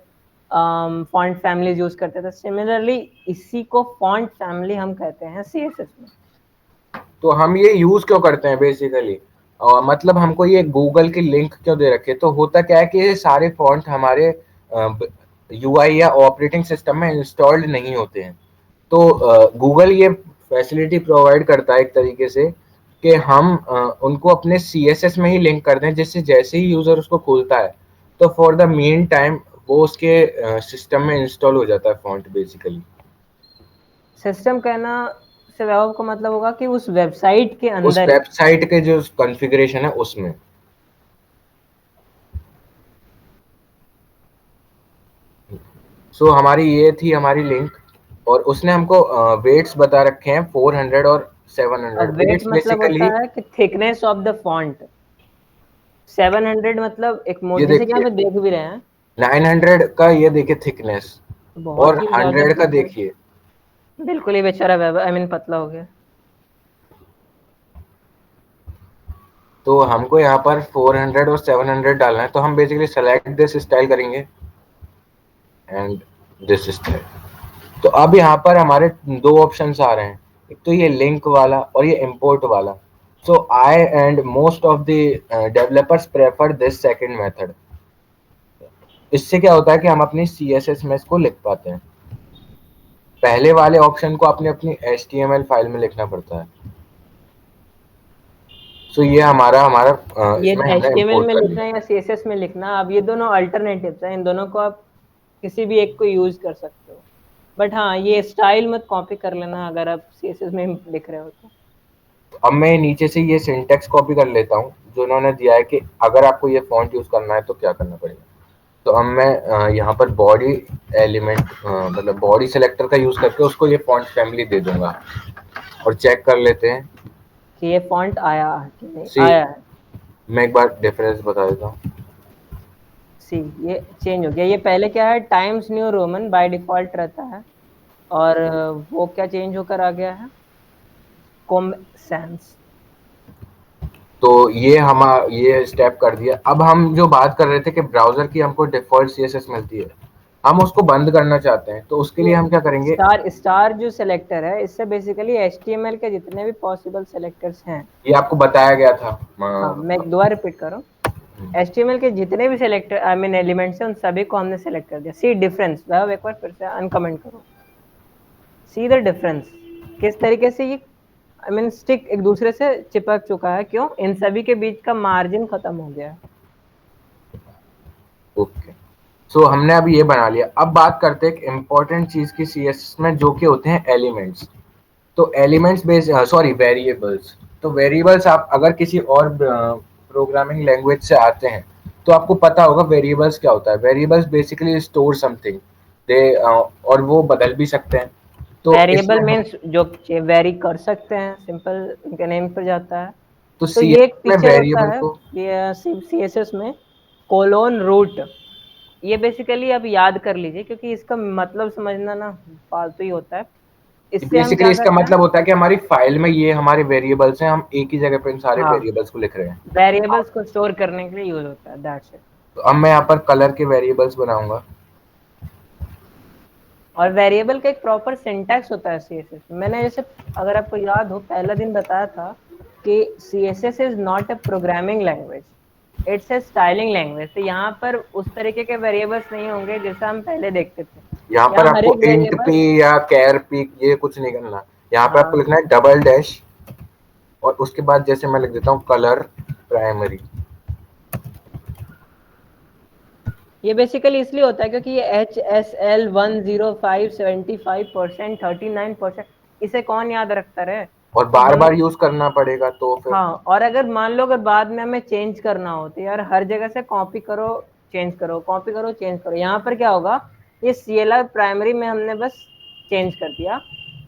फॉन्ट फैमिलीज यूज करते थे। सिमिलरली इसी को फॉन्ट फैमिली हम कहते हैं CSS में। तो हम ये यूज क्यों करते हैं बेसिकली, मतलब हमको ये गूगल की लिंक क्यों दे रखे। तो होता क्या है कि ये सारे फॉन्ट हमारे UI या ऑपरेटिंग सिस्टम में इंस्टॉल्ड नहीं होते हैं। तो गूगल ये फैसिलिटी प्रोवाइड करता है एक तरीके से कि हम उनको अपने CSS में ही लिंक कर दें, जिससे जैसे ही यूजर उसको खोलता है तो फॉर द मेन टाइम वो उसके सिस्टम में इंस्टॉल हो जाता है फॉन्ट बेसिकली। सिस्टम कहना से वैभव का मतलब होगा कि उस वेबसाइट के उस अंदर ही। वेबसाइट के जो कॉन्फ़िगरेशन है उसमें। सो हमारी ये थी हमारी लिंक, और उसने हमको वेट्स बता रखे हैं 400 और 700। अब वेट वेट्स मतलब होता बेसिकली है कि थिकनेस ऑफ द फॉन्ट। 700 मतलब एक ये जैसे कि देखिए, यहाँ पे देख भी रहे हैं, 900 का ये देखिए थिकनेस, तो बहुत और ही ज्यादा 100 का थिकनेस। देखिए। बिल्कुल ही बेचारा वैभव, आई मीन पतला हो गया। तो हमको यहाँ पर 400 और 700 डालना है, तो हम बेसिकली सेलेक्ट दिस स्टाइल करेंगे एंड दिस स्टाइल। तो अब यहाँ पर हमारे दो ऑप्शंस आ रहे हैं, एक तो ये लिंक वाला और ये इंपोर्ट वाला। So I and most of the developers prefer this second method. इससे क्या होता है कि हम अपनी CSS में इसको लिख पाते हैं। पहले वाले ऑप्शन को अपनी अपनी HTML फाइल में लिखना पड़ता है। सो ये हमारा हमारा ये इसमें हमने HTML इंपोर्ट में कर लिखना लिया। है या CSS में लिखना, अब ये दोनों अल्टरनेटिव्स हैं, इन दोनों को आप किसी भी एक को यूज कर सकते हो। बट हाँ, ये स्टाइल मत कॉपी कर लेना अगर आप CSS में लिख रहे हो तो। अब मैं नीचे से ये सिंटेक्स कॉपी कर लेता हूँ जो उन्होंने दिया है कि अगर आपको ये फॉन्ट यूज करना है तो क्या करना पड़ेगा। तो अब मैं यहाँ पर बॉडी एलिमेंट मतलब बॉडी सेलेक्टर का यूज करके उसको ये फॉन्ट फैमिली दे दूंगा, और चेक कर लेते हैं। कि ये फॉन्ट आया है कि नहीं सी, आया है। मैं एक बार डिफरेंस बता देता हूँ। सी, ये चेंज हो गया। ये पहले क्या है, times new Roman by default रहता है, और वो क्या चेंज होकर आ गया है, कॉम सैंस। तो ये स्टेप कर दिया। अब हम जो बात कर रहे थे कि ब्राउजर की हमको डिफॉल्ट CSS मिलती है, हम उसको बंद करना चाहते हैं, तो उसके लिए तो हम क्या करेंगे। स्टार स्टार जो सेलेक्टर है, इससे बेसिकली HTML के जितने भी पॉसिबल सेलेक्टर्स हैं। ये आपको बताया गया था। हाँ, मैं एक दोबारा रिपीट कर रहा हूँ। HTML के जितने भी सेलेक्टर, आई मीन एलिमेंट्स हैं, उन सभी को हमने सेलेक्ट कर दिया। सी डिफरेंस, वह एक बार फिर से अनकमेंट करो। सी द डिफरेंस, किस तरीके से ये आई मीन स्टिक एक दूसरे से चिपक चुका है, क्यों, इन सभी के बीच का मार्जिन खत्म हो गया है। ओके, सो हमने अभी ये बना लिया। अब बात करते हैं एक इम्पॉर्टेंट चीज की CSS में, जो कि होते हैं एलिमेंट्स। तो एलिमेंट्स बेस सॉरी वेरिएबल्स। तो वेरिएबल्स आप अगर किसी और प्रोग्रामिंग लैंग्वेज से आते हैं तो आपको पता होगा वेरिएबल्स क्या होता है। वेरिएबल्स बेसिकली स्टोर समथिंग, दे और वो बदल भी सकते हैं। तो वेरिएबल इसमें हम मीन्स जो वेरी कर सकते हैं, सिंपल उनके नेम पर जाता है। तो तो ये एक CSS में फीचर होता वेरिएबल है को CSS में, कोलोन रूट। ये बेसिकली आप याद कर लीजिए, क्योंकि इसका मतलब समझना ना फालतू ही होता है। इससे हम बेसिकली क्या इसका करते हैं, मतलब होता है कि हमारी फाइल में ये हमारे वेरिएबल्स हैं, हम एक ही जगह पे इन सारे हाँ, वेरिएबल्स को लिख रहे हैं। वेरिएबल्स को स्टोर करने के लिए यूज होता है, दैट्स इट। तो अब मैं यहाँ पर कलर के वेरिएबल्स बनाऊंगा। और वेरिएबल का एक प्रॉपर सिंटैक्स होता है सीएसएस। मैंने जैसे, अगर आपको याद हो, पहला दिन बताया था कि CSS is not a programming language, it's a styling language. तो यहाँ पर उस तरीके के वेरिएबल्स नहीं होंगे जैसा हम पहले देखते थे। यहाँ पर यहाँ हर आपको एक इंट वेरिएबल, पी या कैर पी ये कुछ नहीं करना। यहाँ पे आपको हाँ, लिखना है डबल डैश, और उसके बाद जैसे मैं लिख देता हूँ कलर प्राइमरी। ये बेसिकली इसलिए होता है क्योंकि ये HSL 105 75% 39%, इसे कौन याद रखता रहे। और तो बार हम, बार यूज करना पड़ेगा तो फिर। हाँ, और अगर मान लो अगर बाद में हमें चेंज करना हो तो यार हर जगह से कॉपी करो, चेंज करो, कॉपी करो, चेंज करो। यहाँ पर क्या होगा, ये CLR प्राइमरी में हमने बस चेंज कर दिया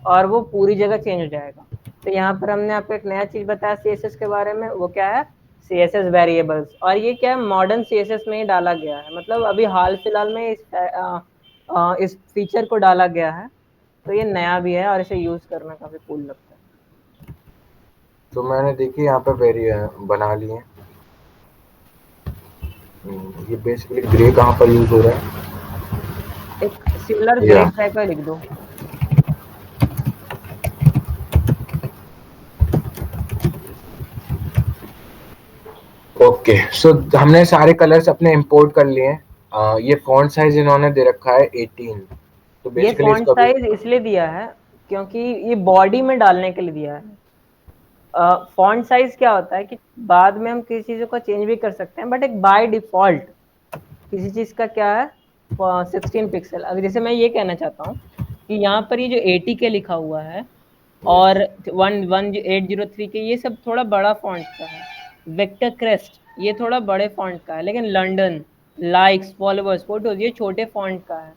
और वो पूरी जगह चेंज हो जाएगा। तो यहाँ पर हमने आपको एक नया चीज बताया CSS के बारे में, वो क्या है, CSS वेरिएबल्स। और ये क्या है, मॉडर्न CSS में ही डाला गया है, मतलब अभी हाल फिलहाल में इस फीचर को डाला गया है। तो ये नया भी है और इसे यूज करना काफी कूल लगता है। तो मैंने देखिए यहाँ पे वेरी बना लिए। ये बेसिकली ग्रे कहाँ पर यूज हो रहा है? एक सिमिलर या ग्रे टाइप का लिख दो। ओके, सो हमने सारे कलर्स अपने इंपोर्ट कर लिए हैं। ये फॉन्ट साइज इन्होंने दे रखा है 18। तो ये बेसिकली फॉन्ट इसको अभी साइज इसलिए दिया है क्योंकि ये बॉडी में डालने के लिए दिया है। फॉन्ट साइज क्या होता है कि बाद में हम किसी चीज़ों को चेंज भी कर सकते हैं, बट एक बाय डिफॉल्ट किसी चीज़ का क्या है, 16 पिक्सल। अगर जैसे मैं ये कहना चाहता हूँ कि यहाँ पर ये जो 80K लिखा हुआ है यस। और 11803 के, ये सब थोड़ा बड़ा फॉन्ट का है। वेक्टर क्रेस्ट ये थोड़ा बड़े फॉन्ट का है, लेकिन लंदन, लाइक्स, फॉलोवर्स, फोटोज ये छोटे फॉन्ट का है।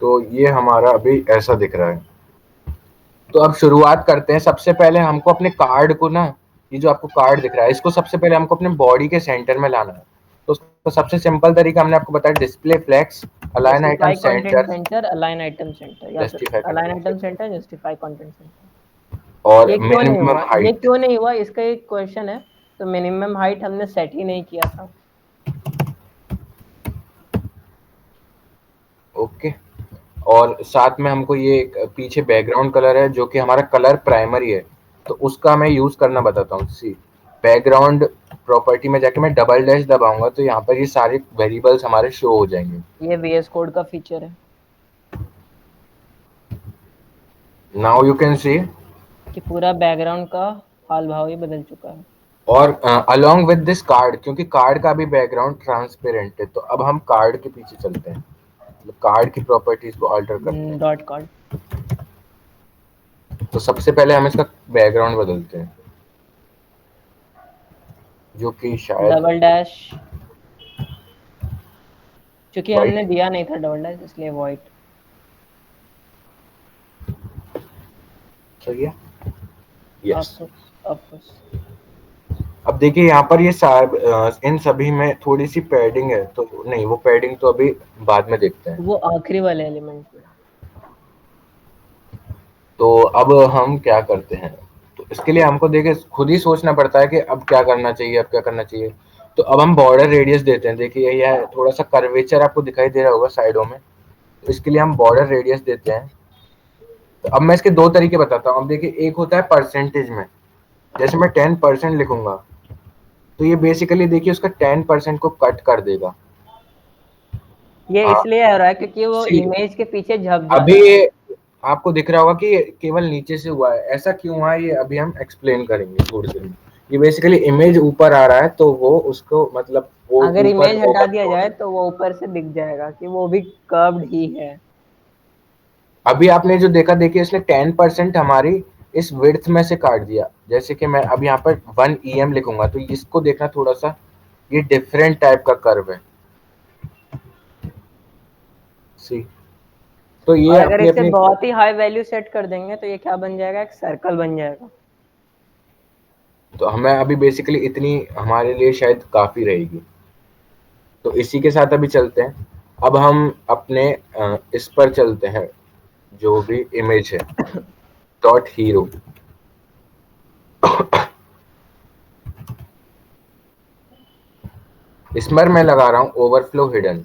तो ये हमारा अभी ऐसा दिख रहा है। तो अब शुरुआत करते हैं। सबसे पहले हमको अपने कार्ड को ना, ये जो आपको कार्ड दिख रहा है, इसको सबसे पहले हमको अपने बॉडी के सेंटर में लाना है। तो उसका सबसे सिंपल तरीका हमने आपको बताया, display flex, align item justify content center, center, align item center, या फिर justify align content item center, center, justify content center. और ये क्यों नहीं मिनिमम हुआ, ये हाइट। क्यों नहीं हुआ, इसका एक क्वेश्चन है। तो मिनिमम हाइट हमने सेट ही नहीं किया था। ओके, और साथ में हमको ये एक पीछे बैकग्राउंड कलर है जो कि हमारा कलर प्राइमरी है, तो उसका मैं यूज करना बताता हूँ। सी बैकग्राउंड प्रॉपर्टी में जाके मैं डबल डैश दबाऊंगा तो यहाँ पर ये सारे वेरिएबल्स हमारे शो हो जाएंगे। ये VS कोड का फीचर है नाउ यू कैन सी। कि पूरा बैकग्राउंड का हाल भाव ही बदल चुका है। और अलोंग विद दिस कार्ड, क्योंकि कार्ड का भी बैकग्राउंड ट्रांसपेरेंट है, तो अब हम कार्ड के पीछे चलते हैं, मतलब कार्ड की प्रॉपर्टीज को अल्टर करते हैं। Dot card. तो सबसे पहले हम इसका बैकग्राउंड बदलते हैं, जो कि शायद, डबल डैश, क्योंकि हमने वाइट, दिया नहीं था डबल डैश, इसलिए वाइट। सही है। यस। ऑफकोर्स। अब देखिए यहाँ पर ये इन सभी में थोड़ी सी पैडिंग है, तो नहीं, वो पैडिंग तो अभी बाद में देखते हैं। वो आखिरी वाले एलिमेंट में। तो अब हम क्या करते हैं, तो इसके लिए हमको देखिए खुद ही सोचना पड़ता है कि अब क्या करना चाहिए, अब क्या करना चाहिए। तो अब हम बॉर्डर रेडियस देते हैं। देखिए यह थोड़ा सा कर्वेचर आपको दिखाई दे रहा होगा साइडों में, तो इसके लिए हम बॉर्डर रेडियस देते हैं। तो अब मैं इसके दो तरीके बताता हूँ। अब देखिए, एक होता है परसेंटेज में, जैसे मैं 10% लिखूंगा तो ये बेसिकली देखिए उसका 10% को कट कर देगा। ये हाँ, इसलिए हो रहा है क्योंकि वो सी इमेज के पीछे झप जा अभी रहा है। ये आपको दिख रहा होगा कि ये केवल नीचे से हुआ है। ऐसा क्यों हुआ है ये अभी हम एक्सप्लेन करेंगे थोड़ी देर में। ये बेसिकली इमेज ऊपर आ रहा है तो वो उसको मतलब वो अगर ऊपर इमेज हटा दिया ओवरफ्लो। जाए तो वो ऊपर से दिख जाएगा कि वो भी कर्व्ड ही है। अभी आपने जो देखा, देखिए इसने 10% हमारी इस विड्थ में से काट दिया। जैसे कि मैं अब यहाँ पर 1 EM लिखूंगा तो इसको देखना थोड़ा सा, ये डिफरेंट टाइप का कर्व है। सी, तो ये और अगर अपनी इसे अपनी, बहुत ही हाई वैल्यू सेट कर देंगे तो ये क्या बन जाएगा, एक सर्कल बन जाएगा। तो हमें अभी बेसिकली इतनी हमारे लिए शायद काफी रहेगी। तो इसी के साथ अभी चलते हैं। अब हम अपने इस पर चलते हैं, जो भी इमेज है, डॉट हीरो। इसमें मैं लगा रहा हूँ ओवरफ्लो हिडन।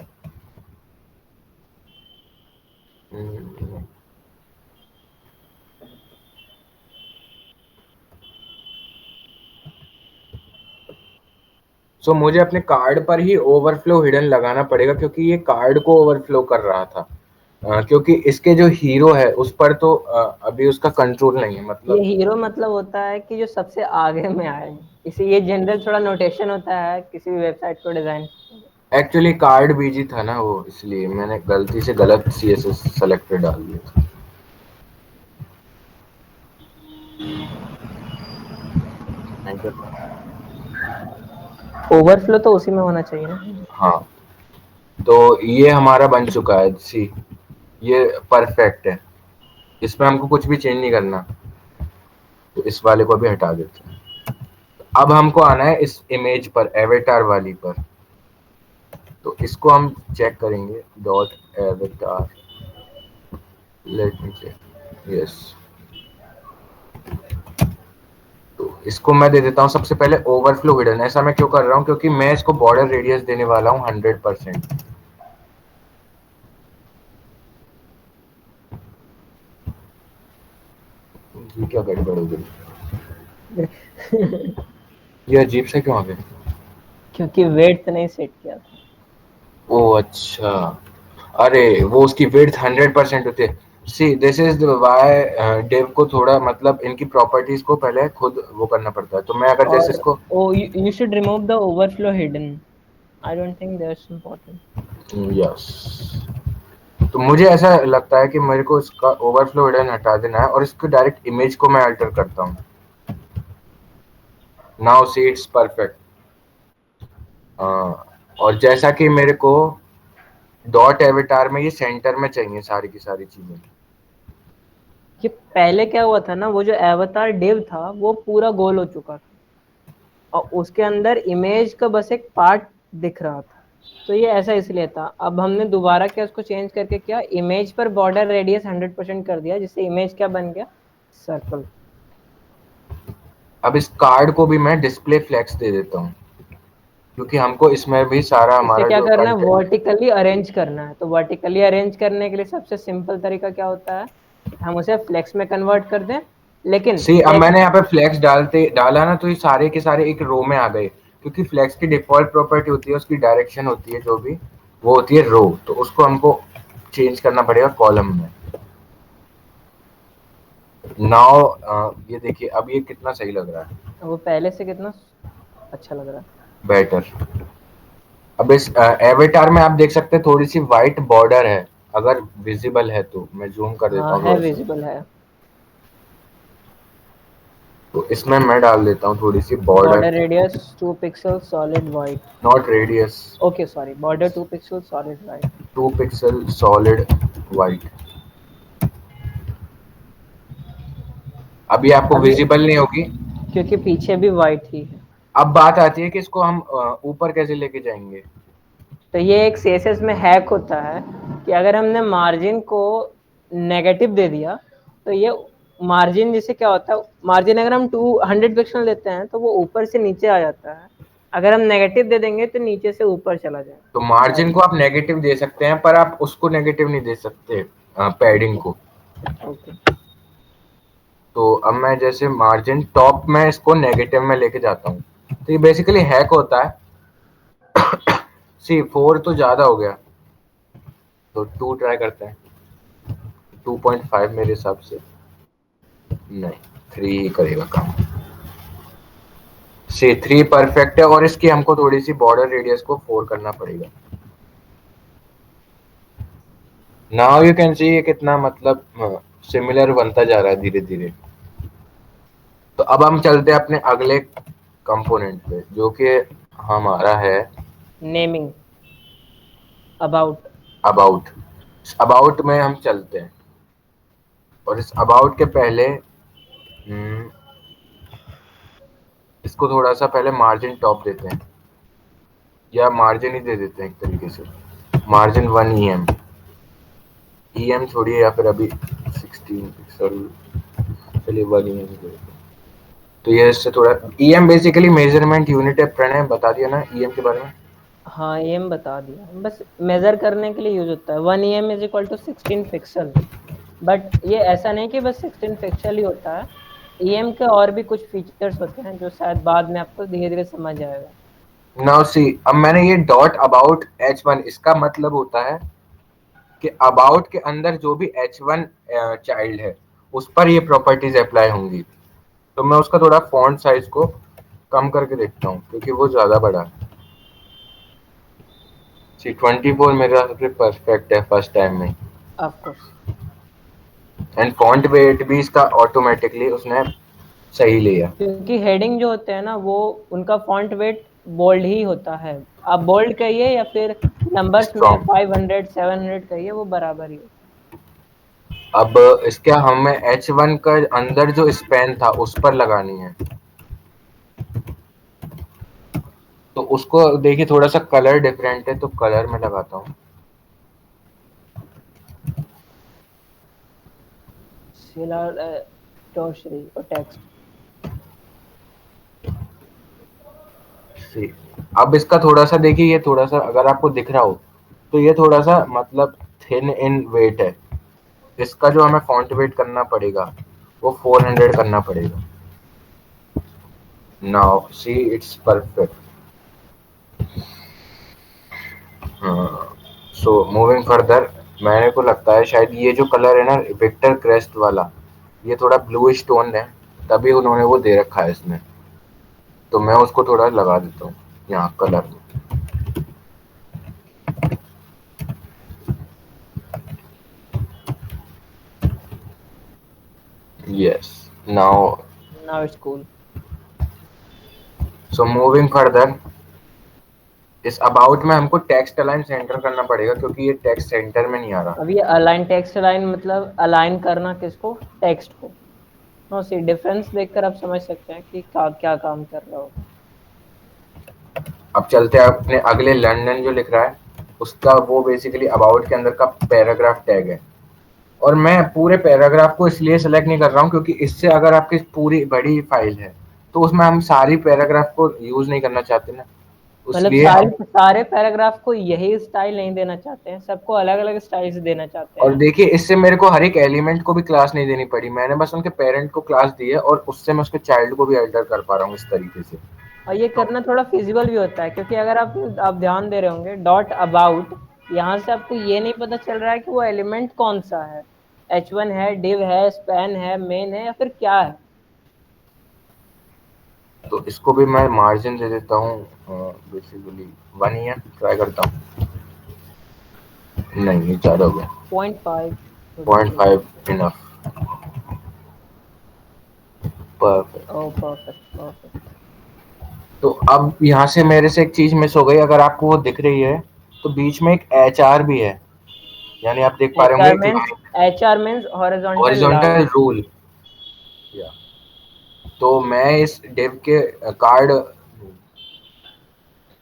सो मुझे अपने कार्ड पर ही ओवरफ्लो हिडन लगाना पड़ेगा, क्योंकि ये कार्ड को ओवरफ्लो कर रहा था। क्योंकि इसके जो हीरो है उस पर तो अभी उसका कंट्रोल नहीं है, ये मतलब हीरो मतलब होता है कि जो सबसे आगे में आए, इसे ये जनरल थोड़ा नोटेशन होता है किसी भी वेबसाइट को डिजाइन। एक्चुअली कार्ड बीजी था ना वो, इसलिए मैंने गलती से गलत CSS सेलेक्टेड डाल दिया था। ओवरफ्लो तो उसी में होना चाहिए ना। हाँ, तो ये हमारा बन चुका है। सी, ये परफेक्ट है, इसमें हमको कुछ भी चेंज नहीं करना। तो इस वाले को भी हटा देते हैं। अब हमको आना है इस इमेज पर, एवेटार वाली पर। तो इसको हम चेक करेंगे, dot avatar, let me check, yes. तो इसको मैं दे देता हूँ सबसे पहले ओवरफ्लो हिडन। ऐसा मैं क्यों कर रहा हूँ, क्योंकि मैं इसको बॉर्डर रेडियस देने वाला हूँ 100%। ये क्या गड़बड़ हो गई, ये अजीब से क्यों आ गए? क्योंकि वेट नहीं सेट किया था। ओ अच्छा, अरे वो उसकी विड्थ 100% होती है। See this is why div को थोड़ा, मतलब इनकी प्रॉपर्टीज को पहले खुद वो करना पड़ता है। तो मैं अगर जैसे और इसको, oh you should remove the overflow hidden. I don't think that's important. Yes, तो मुझे ऐसा लगता है कि मेरे को इसका ओवरफ्लो हिडन हटा देना है, और इसको डायरेक्ट इमेज को मैं अल्टर करता हूँ। Now see it's perfect. और जैसा कि मेरे को डॉट एविटार में ये सेंटर में चाहिए सारी की सारी चीजें। ये पहले क्या हुआ था ना, वो जो एवतार डिव था वो पूरा गोल हो चुका था और उसके अंदर इमेज का बस एक पार्ट दिख रहा था। तो ये ऐसा इसलिए था। अब हमने दोबारा क्या उसको चेंज करके क्या इमेज पर बॉर्डर रेडियस 100% कर दिया, जिससे इमेज क्या बन गया, सर्कल। अब इस कार्ड को भी मैं डिस्प्ले फ्लेक्स दे देता हूँ, क्योंकि हमको इसमें भी सारा इसे हमारा क्या जो करना है, कंटेंट। वर्टिकली अरेंज करना है। तो वर्टिकली अरेंज करने के लिए सबसे सिंपल तरीका क्या होता है, हम उसे फ्लेक्स में कन्वर्ट कर दें। लेकिन सी, अब फ्लेक्स, मैंने यहाँ पे फ्लेक्स डालते डाला ना, तो ये सारे के सारे एक रो में आ गए, क्योंकि फ्लेक्स की डिफॉल्ट प्रॉपर्टी होती है, उसकी डायरेक्शन होती है जो भी, वो होती है रो। तो उसको हमको चेंज करना पड़ेगा कॉलम में। नाउ ये देखिए अब ये कितना सही लग रहा है, वो पहले से कितना अच्छा लग रहा है। बेटर। अब इस एवेटार में आप देख सकते हैं थोड़ी सी वाइट बॉर्डर है, अगर विजिबल है तो मैं जूम कर देता हाँ हूँ है, थोड़ा सा। विजिबल है। तो इसमें मैं डाल देता हूँ थोड़ी सी border. Border radius 2 pixel solid white. Not radius, okay sorry, border 2 pixel solid white. 2 pixel solid white. अभी आपको अब ये विजिबल नहीं होगी। क्योंकि पीछे भी वाइट ही है। अब बात आती है कि इसको हम ऊपर कैसे लेके जाएंगे। तो ये एक सीएसएस में हैक होता है कि अगर हमने मार्जिन को नेगेटिव दे दिया, तो ये मार्जिन, जिससे क्या होता है, मार्जिन अगर हम 200 पिक्सल देते हैं तो वो ऊपर से नीचे आ जाता है। अगर हम नेगेटिव दे देंगे तो नीचे से ऊपर चला तो जाएगा। मार्जिन को आप नेगेटिव दे सकते हैं, पर आप उसको नेगेटिव नहीं दे सकते, पैडिंग को। ओके। तो अब मैं जैसे मार्जिन टॉप में इसको नेगेटिव में लेके जाता हूँ। तो ये बेसिकली हैक होता है। सी 4 तो ज्यादा हो गया, तो 2 ट्राई करते हैं। 2.5 मेरे हिसाब से, नहीं 3 ही करेगा काम। सी 3 परफेक्ट है, और इसकी हमको थोड़ी सी बॉर्डर रेडियस को 4 करना पड़ेगा। नाउ यू कैन सी ये कितना, मतलब सिमिलर बनता जा रहा है धीरे धीरे। तो अब हम चलते हैं अपने अगले कंपोनेंट पे, जो कि हमारा है नेमिंग, अबाउट। अबाउट। अबाउट में हम चलते हैं, और इस अबाउट के पहले इसको थोड़ा सा पहले मार्जिन टॉप देते हैं। या मार्जिन ही दे देते हैं एक तरीके से, मार्जिन 1 EM छोड़िए, या फिर अभी 16 पिक्सल, चलिए 1 EM दे देते हैं। तो ये इससे थोड़ा, EM बेसिकली मेजरमेंट यूनिट है, प्रणय बता दिया ना EM के बारे में। हाँ एम बता दिया, बस मेजर करने के लिए यूज होता है। 1 EM is equal to 16 pixel. But ये ऐसा नहीं कि बस 16 पिक्सल ही होता है, EM के और भी कुछ फीचर्स होते हैं जो शायद बाद में आपको धीरे धीरे समझ आएगा। नाउ सी, अब मैंने ये डॉट अबाउट H1, इसका मतलब होता है कि अबाउट के अंदर जो भी H1 चाइल्ड है उस पर ये प्रॉपर्टीज अप्लाई होंगी। तो मैं उसका थोड़ा फॉन्ट साइज को कम करके देखता हूँ क्योंकि वो ज्यादा बड़ा है। सी 24 मेरा सबसे परफेक्ट है फर्स्ट टाइम में। Of course, and font weight भी इसका ऑटोमेटिकली उसने सही लिया। क्योंकि हेडिंग जो होते हैं ना वो उनका फॉन्ट वेट बोल्ड ही होता है। आप बोल्ड कहिए या फिर नंबर्स में स्ट्रॉन्ग। 500 700 कहिए, वो बराबर ही होता अब इसका हमें H1 का अंदर जो स्पैन था उस पर लगानी है, तो उसको देखिए थोड़ा सा कलर डिफरेंट है तो कलर में लगाता हूँ। है। सिलर टोशरी और टेक्स्ट। सी, अब इसका थोड़ा सा देखिए, ये थोड़ा सा अगर आपको दिख रहा हो तो ये थोड़ा सा मतलब थिन इन वेट है। इसका जो हमें फॉन्ट वेट करना पड़ेगा वो 400 करना पड़ेगा। Now see it's perfect. So moving further, मेरे को लगता है शायद ये जो कलर है ना विक्टर क्रेस्ट वाला, ये थोड़ा ब्लू स्टोन है, तभी उन्होंने वो दे रखा है इसमें। तो मैं उसको थोड़ा लगा देता हूँ यहाँ कलर में। Yes, now now it's cool. So moving further, इस अबाउट में हमको टेक्स्ट अलाइन सेंटर करना पड़ेगा क्योंकि ये टेक्स्ट सेंटर में नहीं आ रहा। अब ये अलाइन टेक्स्ट अलाइन मतलब अलाइन करना किसको, टेक्स्ट को। नो सी डिफरेंस देखकर आप समझ सकते हैं कि क्या काम कर रहा होगा। अब चलते हैं अपने अगले, लंदन जो लिख रहा है उसका, वो बेसिकली अबाउट के अंदर का पैराग्राफ टैग है। और मैं पूरे पैराग्राफ को इसलिए सेलेक्ट नहीं कर रहा हूँ क्योंकि इससे अगर आपकी पूरी बड़ी फाइल है तो उसमें हम सारी पैराग्राफ को यूज नहीं करना चाहते ना, मतलब इसलिए हम। सारे पैराग्राफ को यही स्टाइल नहीं देना चाहते हैं, सबको अलग अलग स्टाइल से देना चाहते और हैं। देखिए इससे मेरे को हर एक एलिमेंट को भी क्लास नहीं देनी पड़ी, मैंने बस उनके पेरेंट को क्लास दी है और उससे मैं उसके चाइल्ड को भी अल्टर कर पा रहा हूँ इस तरीके से। और ये करना थोड़ा फिजिबल भी होता है, क्योंकि अगर आप ध्यान दे रहे होंगे डॉट अबाउट, यहाँ से आपको ये नहीं पता चल रहा है कि वो एलिमेंट कौन सा है, H1 है, डिव है, स्पैन है, मेन है, या फिर क्या है। तो इसको भी मैं मार्जिन दे देता हूँ बेसिकली 1 EM ट्राई करता हूँ। नहीं, ये ज़्यादा हो गया। 0.5 पॉइंट फाइव इनफ। परफेक्ट। ओ परफेक्ट परफेक्ट। तो अब यहाँ से मेरे से एक चीज मिस हो गई, अगर आपको वो दिख रही है तो बीच में एक HR भी है, यानी आप देख पा रहे एच होंगे आर एक means line, H R means horizontal horizontal line. Rule. तो मैं इस डिव के कार्ड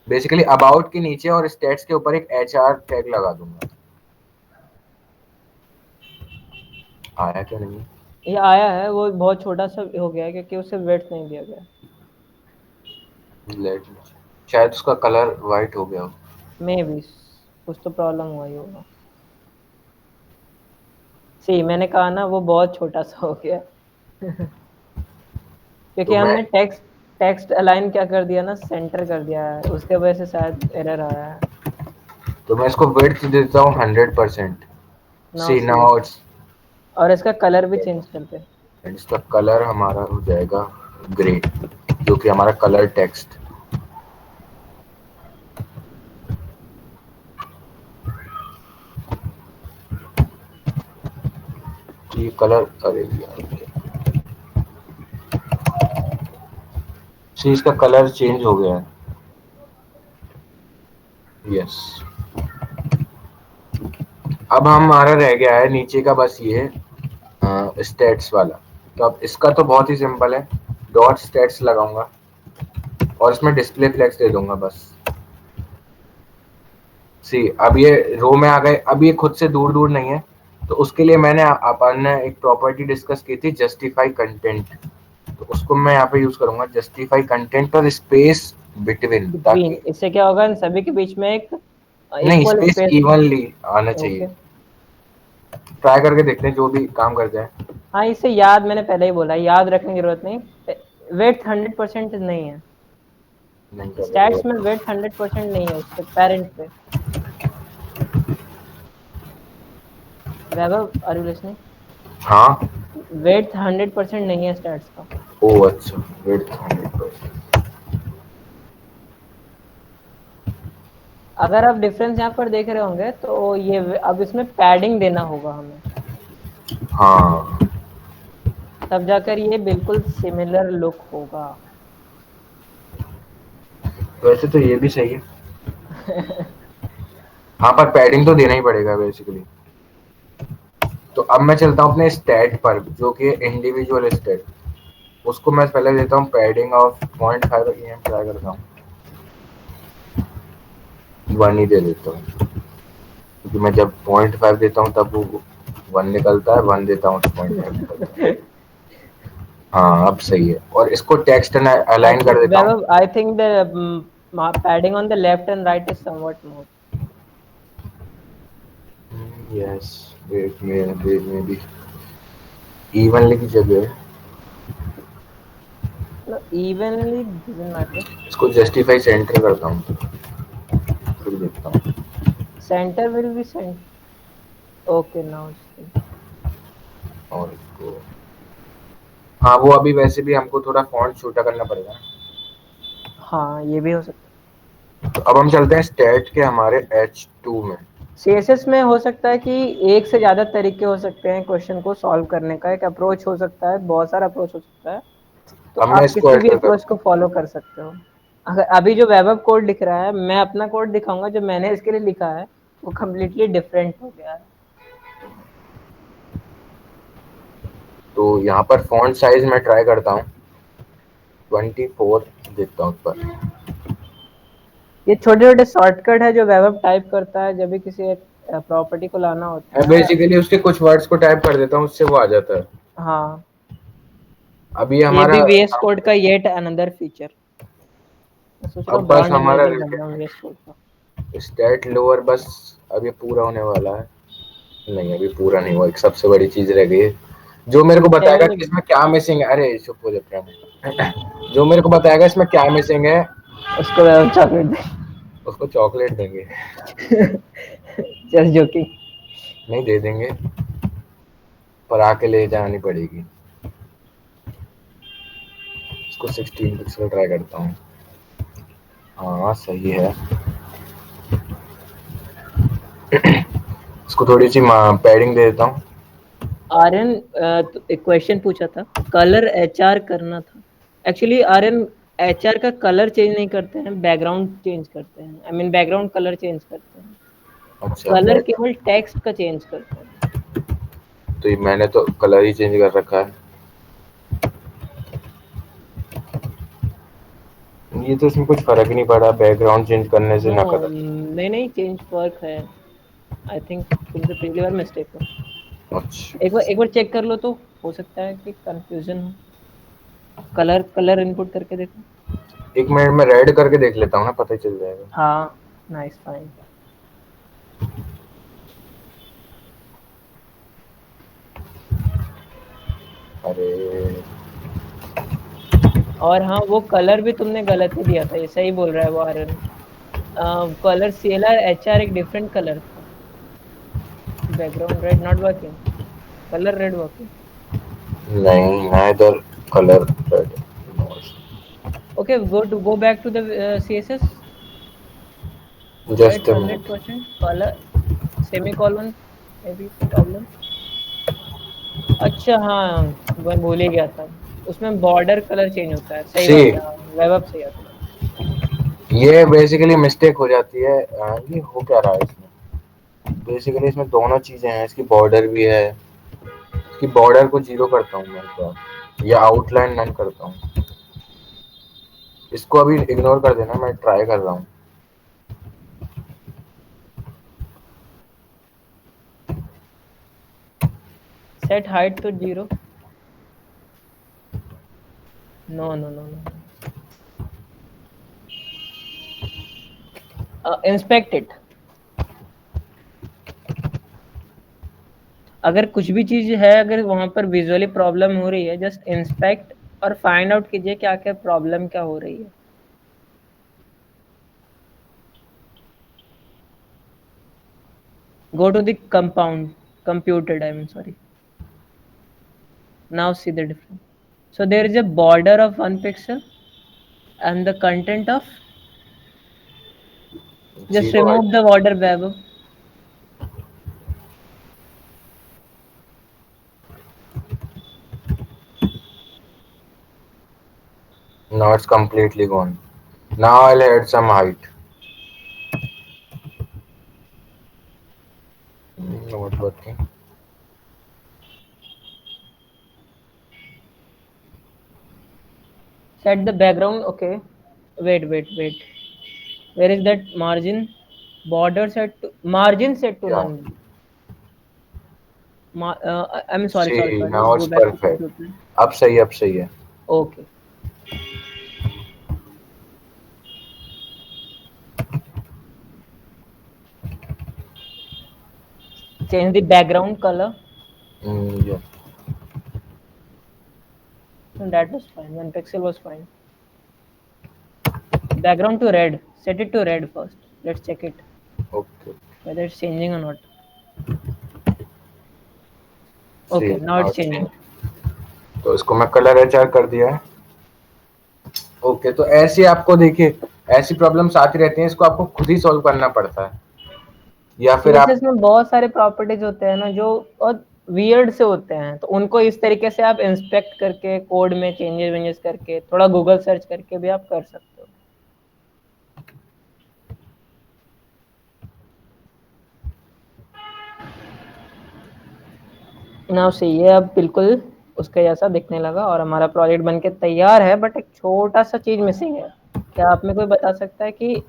बेसिकली अबाउट के नीचे और स्टेट्स के ऊपर एक HR टैग लगा दूंगा। आया क्या नहीं? ये आया है, वो बहुत छोटा सा हो गया है क्योंकि उसे वेट नहीं दिया गया। लेट, शायद उसका कलर वाइट हो गया हो। मे बी कुछ तो प्रॉब्लम हुआ ही होगा। सी मैंने कहा ना वो बहुत छोटा सा हो गया। क्योंकि तो मैं हमने टेक्स्ट टेक्स्ट अलाइन क्या कर दिया ना, सेंटर कर दिया है, उसके वजह से शायद एरर आया है। इसको विड्थ देता हूँ 100%। Now see see, now it's, और इसका कलर भी चेंज करते हैं। इसका कलर हमारा हो जाएगा ग्रे, जो कि हमारा कलर टेक्स्ट। ये कलर, अरे यार, चीज का कलर चेंज हो गया है। यस, अब हमारा रह गया है नीचे का बस ये स्टेट्स वाला। तो अब इसका तो बहुत ही सिंपल है, डॉट स्टेट्स लगाऊंगा और इसमें डिस्प्ले फ्लेक्स दे दूंगा बस। सी अब ये रो में आ गए, अब ये खुद से दूर दूर नहीं है, तो उसके लिए मैंने अपन ने एक प्रॉपर्टी डिस्कस की थी, जस्टिफाई कंटेंट। तो उसको मैं यहाँ पे यूज करूंगा, जस्टिफाई कंटेंट और स्पेस बिटवीन, बिटवीन, ताकि इससे क्या होगा, इन सभी के बीच में एक नहीं, इक्वल स्पेस स्पेस। इवनली आना चाहिए। ओके। ट्राई करके देखते हैं जो भी काम कर जाए। हाँ, इसे याद, मैंने पहले ही बोला, याद रखने की जरूरत नहीं। वेट 100% नहीं है, नहीं करेंगे। स्टैट्स में वेट 100% नहीं है उसके पेरेंट पे। वैभव, आर यू लिसनिंग? हाँ। वेट 100% नहीं है स्टैट्स का। ओ अच्छा, वेट 100%। अगर आप डिफरेंस यहाँ पर देख रहे होंगे तो ये अब इसमें पैडिंग देना होगा हमें, हाँ, तब जाकर ये बिल्कुल सिमिलर लुक होगा। वैसे तो ये भी सही है। हाँ, पर पैडिंग तो देना ही पड़ेगा बेसिकली। तो अब मैं चलता हूँ अपने स्टैट पर, जो कि इंडिविजुअल स्टैट। उसको मैं पहले देता हूँ पैडिंग ऑफ 0.5 em, ट्राई करता हूँ 1 ही दे देता हूँ, क्योंकि मैं जब 0.5 देता हूँ तब वो 1 निकलता है, 1 देता हूँ तो 0.5 निकलता है। हाँ, अब सही है। और इसको टेक्स्ट I अलाइन कर think, देता हूँ। Vaibhav, I think the padding on the left and right is somewhat more. Yes, wait में भी इवनली की जगह No, evenly doesn't matter. इसको जस्टिफाई सेंटर करता हूँ, फिर देखता हूँ। Center will be center. Okay, now it's good. और इसको, हाँ, वो अभी वैसे भी हमको थोड़ा फॉन्ट छोटा करना पड़ेगा। हाँ, ये भी हो सकता तो अब हम चलते हैं स्टेट के हमारे H2 में। है। CSS में हो सकता है कि एक से ज्यादा तरीके हो सकते हैं क्वेश्चन को सॉल्व करने का, एक अप्रोच हो सकता है, बहुत सारा अप्रोच हो सकता है। तो अब मैं आप इसको किसी भी एंटर अप्रोच को करूंगा। फॉलो कर सकते हो। अगर अभी जो वैभव कोड लिख रहा है, मैं अपना कोड दिखाऊंगा जो मैंने इसके लिए लिखा है, वो कम्प्लीटली डिफरेंट हो गया है। तो यहाँ पर फॉन्ट साइज मैं ट्राई करता हूँ 24 देखता हूँ पर। ये छोटे छोटे शॉर्टकट है जो वैभव टाइप करता है जब भी किसी एक प्रॉपर्टी को लाना मैं होता है। बेसिकली उसके कुछ वर्ड्स को टाइप कर देता हूँ, उससे वो आ जाता है। हाँ, अब ये ये हमारा, भी VS कोड का येट अनदर फीचर। मैं सोच रहा अब हूँ बस ब्रांड हमारा एम्बेसिडर बन जाऊँ VS कोड का। स्टेट लोअर बस, अब ये पूरा होने वाला है। नहीं, अभी पूरा नहीं हुआ, एक सबसे बड़ी चीज रह गई है, जो मेरे को बताएगा कि इसमें क्या मिसिंग है। अरे चुप हो जाते हैं। जो मेरे को बताएगा इसमें क्या मिसिंग है, उसको वैभव चॉकलेट दे। उसको चॉकलेट देंगे। Just joking. नहीं दे देंगे, पर आके ले जानी पड़ेगी। इसको 16 पिक्सल ट्राई करता हूँ। हाँ, सही है। इसको थोड़ी सी पैडिंग दे देता हूँ। आर्यन, तो एक क्वेश्चन पूछा था, कलर एचआर करना था। एक्चुअली आर्यन, एचआर का कलर चेंज नहीं करते हैं, बैकग्राउंड चेंज करते हैं, I mean background colour change करते हैं। अच्छा, कलर बैक। केवल टेक्स्ट का चेंज करते हैं। तो ये मैंने तो कलर ही चेंज कर रखा है। ये तो इसमें कुछ फर्क ही नहीं पड़ा, बैकग्राउंड चेंज करने से नो, ना कलर। नहीं नहीं, चेंज फर्क है। आई थिंक तुमसे पिछली बार मिस्टेक हो। अच्छा, एक बार चेक कर लो तो हो सकता है कि कंफ्यूजन हो। कलर कलर इनपुट करके देखो। 1 मिनट में रेड करके देख लेता हूँ ना, पता ही चल जाएगा। हाँ, नाइस फाइन। अरे, और हाँ, वो कलर भी तुमने गलत ही दिया था, ये सही बोल रहा है वो आर्यन। कलर CLR HR एक डिफरेंट कलर था। Background red not working, colour red working. नहीं, ना इधर colour red. Okay, go back to the CSS, just wait a hundred minute. Percent colour, semicolon, may be problem. अच्छा हाँ, मैं भूल ही गया था, उसमें बॉर्डर कलर चेंज होता है, सही सी, बात है। वेब सही है तुम्हारा। ये बेसिकली मिस्टेक हो जाती है। ये हो क्या रहा है इसमें, बेसिकली इसमें दोनों चीजें हैं, इसकी बॉर्डर भी है। इसकी बॉर्डर को जीरो करता हूँ मैं क्या, या आउटलाइन नन करता हूँ। इसको अभी इग्नोर कर देना, मैं ट्राई कर रहा हूँ। Set height to 0. No. Inspect it. अगर कुछ भी चीज है, अगर वहां पर विजुअली प्रॉब्लम हो रही है, जस्ट इंस्पेक्ट और फाइंड आउट कीजिए क्या क्या प्रॉब्लम क्या हो रही है. Go to the computed, I mean, sorry. Now see the difference. So there is a border of 1 pixel and the content of, just 0 remove the border, Vaibhav. Now it's completely gone. Now I'll add some height. Not working. Set the background. Okay. Wait. Where is that margin? Border set to margin set to Yeah. none. I mean, sorry. See, Let's now go it's back to perfect. computer. अब सही है. Okay. Change the background color. Yeah. No, that was fine. 1 pixel was fine. Background to red. Set it to red first. Let's check it Okay. whether it's changing or not. Okay, See, now now it's it's changing. changed. तो इसको मैं colour HR कर दिया है. Okay, तो ऐसे आपको देखिए ऐसी प्रॉब्लम्स आती रहती हैं, इसको आपको खुद ही सॉल्व करना पड़ता है या फिर आप CSS में बहुत सारे प्रॉपर्टीज होते हैं ना जो बहुत वियर्ड से होते हैं, तो उनको इस तरीके से आप इंस्पेक्ट करके कोड में चेंजेस वेंजेस करके थोड़ा गूगल सर्च करके भी आप कर सकते हो. नाउ से ये अब बिल्कुल उसके जैसा दिखने लगा और हमारा प्रोजेक्ट बनके तैयार है, बट एक छोटा सा चीज मिसिंग है. क्या आप में कोई बता सकता है कि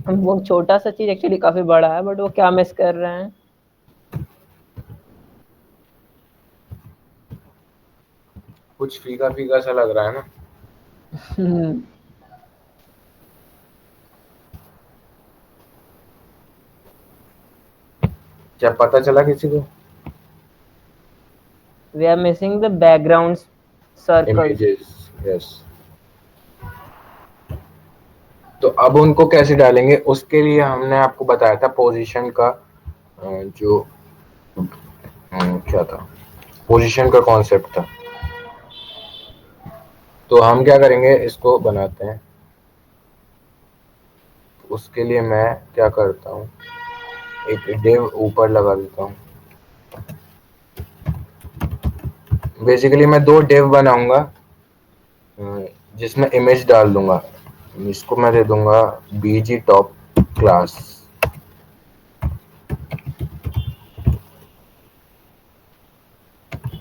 वो छोटा सा चीज एक्चुअली काफी बड़ा है, बट वो क्या मिस कर रहे हैं? कुछ फीका फीका सा लग रहा है ना. क्या पता चला किसी को? We are missing the background circles. Images. Yes. तो अब उनको कैसे डालेंगे, उसके लिए हमने आपको बताया था पोजीशन का जो क्या था, पोजीशन का कॉन्सेप्ट था. तो हम क्या करेंगे, इसको बनाते हैं. उसके लिए मैं क्या करता हूँ, एक डिव ऊपर लगा देता हूँ. बेसिकली मैं 2 डिव बनाऊंगा जिसमें इमेज डाल दूंगा. इसको मैं दे दूंगा बीजी टॉप क्लास.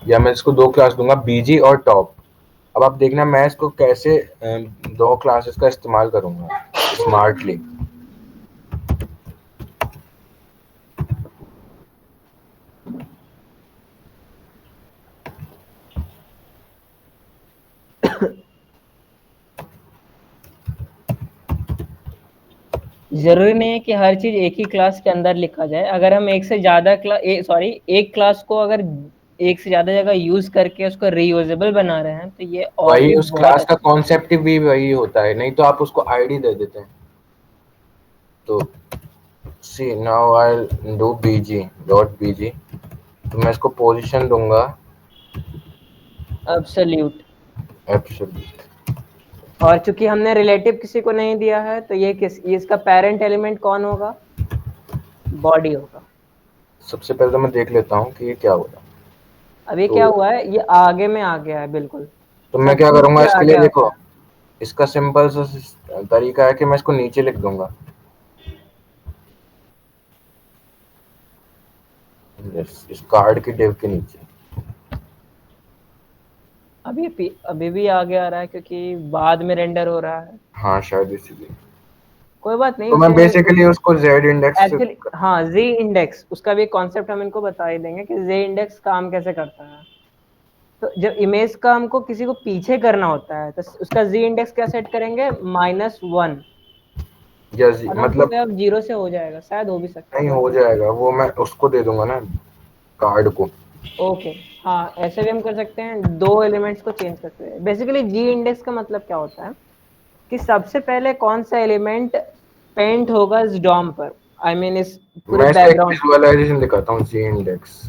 या मैं इसको 2 क्लास दूंगा, बीजी और टॉप. अब आप देखना मैं इसको कैसे 2 क्लासेस का इस्तेमाल करूंगा स्मार्टली. जरूरी नहीं है कि हर चीज एक ही क्लास के अंदर लिखा जाए. अगर हम एक से ज्यादा एक क्लास को अगर एक से ज्यादा जगह यूज करके उसको रीयूजेबल बना रहे हैं, तो ये और वही भी उस बहुत क्लास का अच्छा. कॉन्सेप्ट भी वही होता है, नहीं तो आप उसको आईडी दे देते हैं. तो see now I do BG dot BG. तो मैं इसको पोजीशन दूंगा एब्सोल्यूट. एब्सोल्यूट. और चूंकि हमने रिलेटिव किसी को नहीं दिया है, तो ये इसका पेरेंट एलिमेंट कौन होगा? बॉडी होगा. सबसे पहले तो मैं देख लेता हूँ कि ये क्या हो रहा है. अभी क्या तो हुआ है, ये आगे में आ गया है बिल्कुल. तो मैं सब क्या कुछ करूंगा ये इसके आगे लिए, आ गया देखो है. इसका सिंपल सा तरीका है कि मैं इसको नीचे लिख दूंगा. इस कार्ड की डिव के नीचे. अभी भी आगे आ रहा है क्योंकि बाद में रेंडर हो रहा है. हाँ शायद इसीलिए. कोई बात नहीं, तो मैं उसी में बेसिकली उसको जेड इंडेक्स। एक्चुअली हाँ, जी इंडेक्स, उसका भी कॉन्सेप्ट हम इनको बता ही देंगे कि जी इंडेक्स काम कैसे करता है। तो जब इमेज का हमको किसी को पीछे करना होता है तो उसका जी इंडेक्स क्या सेट करेंगे, -1। और हमको मतलब क्या, अब 0 से हो जाएगा, शायद हो भी सकता है, नहीं, वेट हो करो। जाएगा वो, मैं उसको दे दूंगा ना, कार्ड को। ओके, हाँ ऐसे भी हम कर सकते हैं, दो एलिमेंट्स को चेंज करते हैं। बेसिकली जी इंडेक्स का मतलब क्या होता है कि सबसे पहले कौन सा एलिमेंट पेंट होगा इस डॉम पर, आई मीन इस पूरे मैं इसका एक बैकग्राउंड पर। विजुअलाइजेशन दिखाता हूँ, जी इंडेक्स।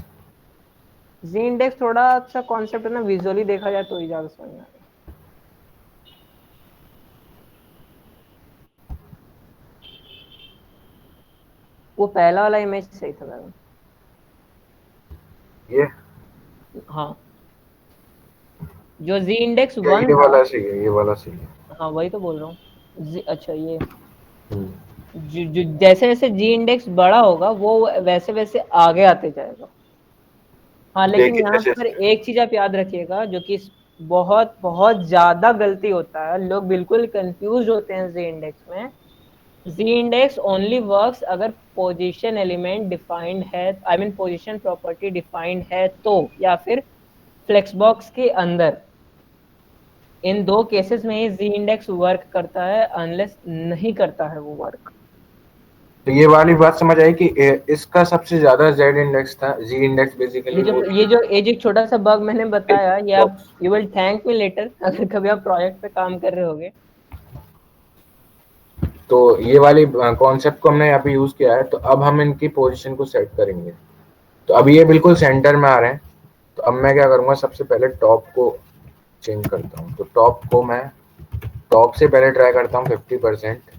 जी इंडेक्स थोड़ा अच्छा कॉन्सेप्ट है ना, विजुअली देखा जाए तो ही ज्यादा समझ में आएगा। वो पहला वाला इमेज सही था मैम। ये हाँ, जो जी इंडेक्स क्या, 1 ये था। वाला सही है, ये वाला सही है। हाँ वही तो बोल रहा हूँ। अच्छा ये हम्म, जैसे जैसे जी इंडेक्स बड़ा होगा वो वैसे वैसे आगे आते जाएगा। हाँ, लेकिन देखिए यहाँ जैसे पर एक चीज आप याद रखिएगा, जो कि बहुत बहुत ज्यादा गलती होता है, लोग बिल्कुल कंफ्यूज होते हैं जी इंडेक्स में। जी इंडेक्स ओनली वर्क्स अगर पोजीशन एलिमेंट डिफाइंड है, I mean position property defined है तो, या फिर फ्लेक्स बॉक्स के अंदर। इन दो केसेस में ही जी इंडेक्स वर्क करता है, अनलेस नहीं करता है वो वर्क। तो ये वाली बात समझ आई कि इसका सबसे ज्यादा जेड इंडेक्स था, जी इंडेक्स बेसिकली वो ये जो एक छोटा सा बग मैंने बताया, ये आप box. You will thank me later अगर कभी आप प्रोजेक्ट पे काम कर रहे होगे। तो ये वाली कॉन्सेप्ट को हमने यहाँ पे यूज किया है, तो अब हम इनकी पोजीशन को सेट करेंगे। तो अब ये बिल्कुल सेंटर में आ रहे हैं। तो अब मैं क्या करूंगा, सबसे पहले टॉप को चेंज करता हूँ। तो टॉप को मैं टॉप से पहले ट्राई करता हूँ 50%।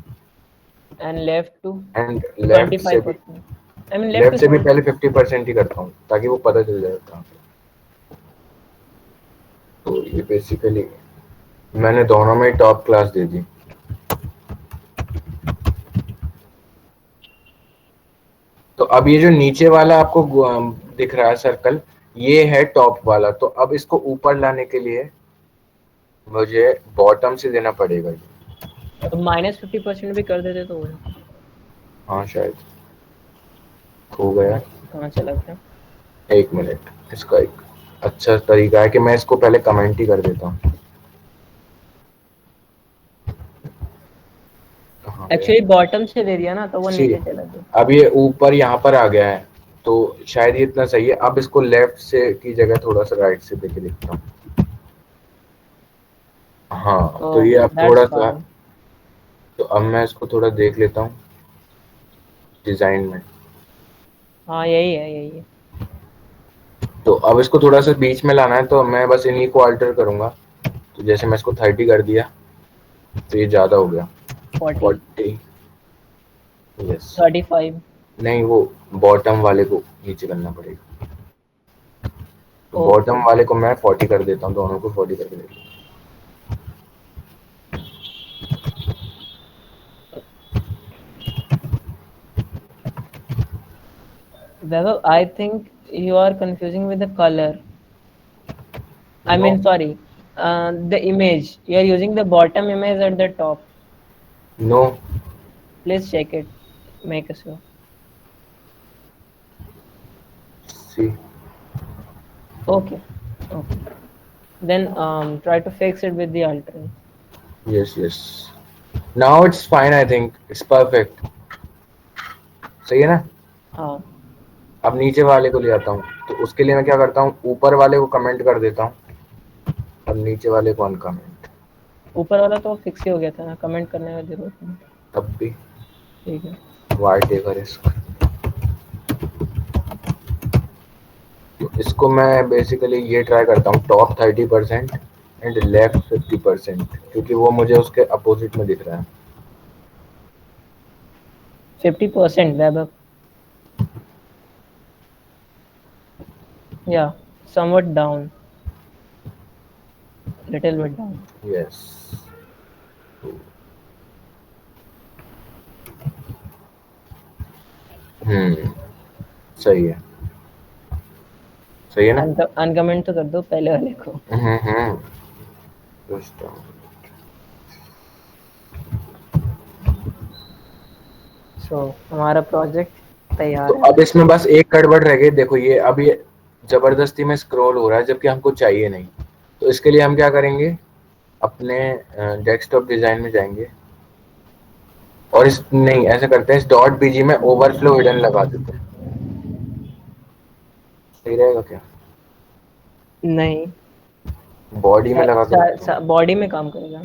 And left two and twenty left से फाइव भी, percent I mean left left two से भी 70। पहले 50% ही करता हूँ ताकि वो पता चल जाए कहाँ पे। तो ये बेसिकली मैंने दोनों में टॉप क्लास दे दी। तो अब ये जो नीचे वाला आपको दिख रहा है सर्कल, ये है टॉप वाला। तो अब इसको ऊपर लाने के लिए मुझे बॉटम से देना पड़ेगा ये। तो -50% भी कर देते तो हो जाता। हाँ शायद हो गया। कहाँ चला गया? एक मिनट, इसका एक अच्छा तरीका है कि मैं इसको पहले कमेंट ही कर देता हूँ। कहाँ गया? एक्चुअली बॉटम से दे दिया ना तो वो सी, नीचे चला गया। अब ये ऊपर यहाँ पर आ गया है। तो शायद ये इतना सही है। अब इसको लेफ्ट से की जगह थोड़ा सा राइट से देके देखता हूँ। हाँ, तो ये ओके, अब दैट्स थोड़ा सा। फाइन। तो अब मैं इसको थोड़ा देख लेता हूँ डिजाइन में। हाँ यही है, यही है। तो अब इसको थोड़ा सा बीच में लाना है, तो मैं बस इन्हीं को अल्टर करूंगा। तो जैसे मैं इसको 30 कर दिया, तो ये ज्यादा हो गया। 40, 40। यस। 35। नहीं, वो बॉटम वाले को नीचे करना पड़ेगा। तो ओके, बॉटम वाले को मैं 40 कर देता हूँ, दोनों को 40 करके देता हूँ। Vaibhav I think you are confusing with the colour, I नो, mean, sorry, the image. You are using the bottom image at the top. No. Please check it. Make sure. See. Okay. Okay. Then try to fix it with the alternate. Yes yes, now it's fine, I think it's perfect. सही है ना? हाँ, अब नीचे वाले को ले आता हूँ। तो उसके लिए मैं क्या करता हूँ, ऊपर वाले को कमेंट कर देता हूँ और नीचे वाले को अनकमेंट। ऊपर वाला तो फिक्स ही हो गया था ना, कमेंट करने का जरूरत नहीं। तब भी ठीक है। Why take a risk. तो इसको मैं बेसिकली ये ट्राई करता हूँ, टॉप 30% एंड लेफ्ट 50%, क्योंकि वो मुझे उसके अपोजिट में दिख रहा है। 50% Webber. Yeah, somewhat down. Little bit down. Yes. Hmm, सही है। सही है ना? अनकमेंट तो कर दो पहले वाले को। हम्म। Just, सो हमारा प्रोजेक्ट तो तैयार है। अब इसमें बस एक गड़बड़ रह गई, देखो ये अब ये जबरदस्ती में स्क्रॉल हो रहा है जबकि हमको चाहिए नहीं। तो इसके लिए हम क्या करेंगे, अपने डेस्कटॉप डिजाइन में जाएंगे और इस नहीं ऐसा करते हैं, इस डॉट बीजी में ओवरफ्लो हिडन लगा देते हैं। सही रहेगा क्या? नहीं, बॉडी में लगा के रखता हूँ। बॉडी में काम करेगा।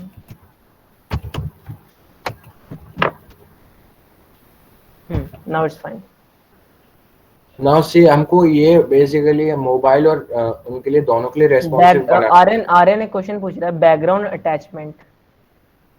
Now it's fine. Now see, हमको ये बेसिकली मोबाइल और उनके लिए, दोनों के लिए रेस्पॉन्सिव बना। आर्यन एक क्वेश्चन पूछ रहा है, background attachment.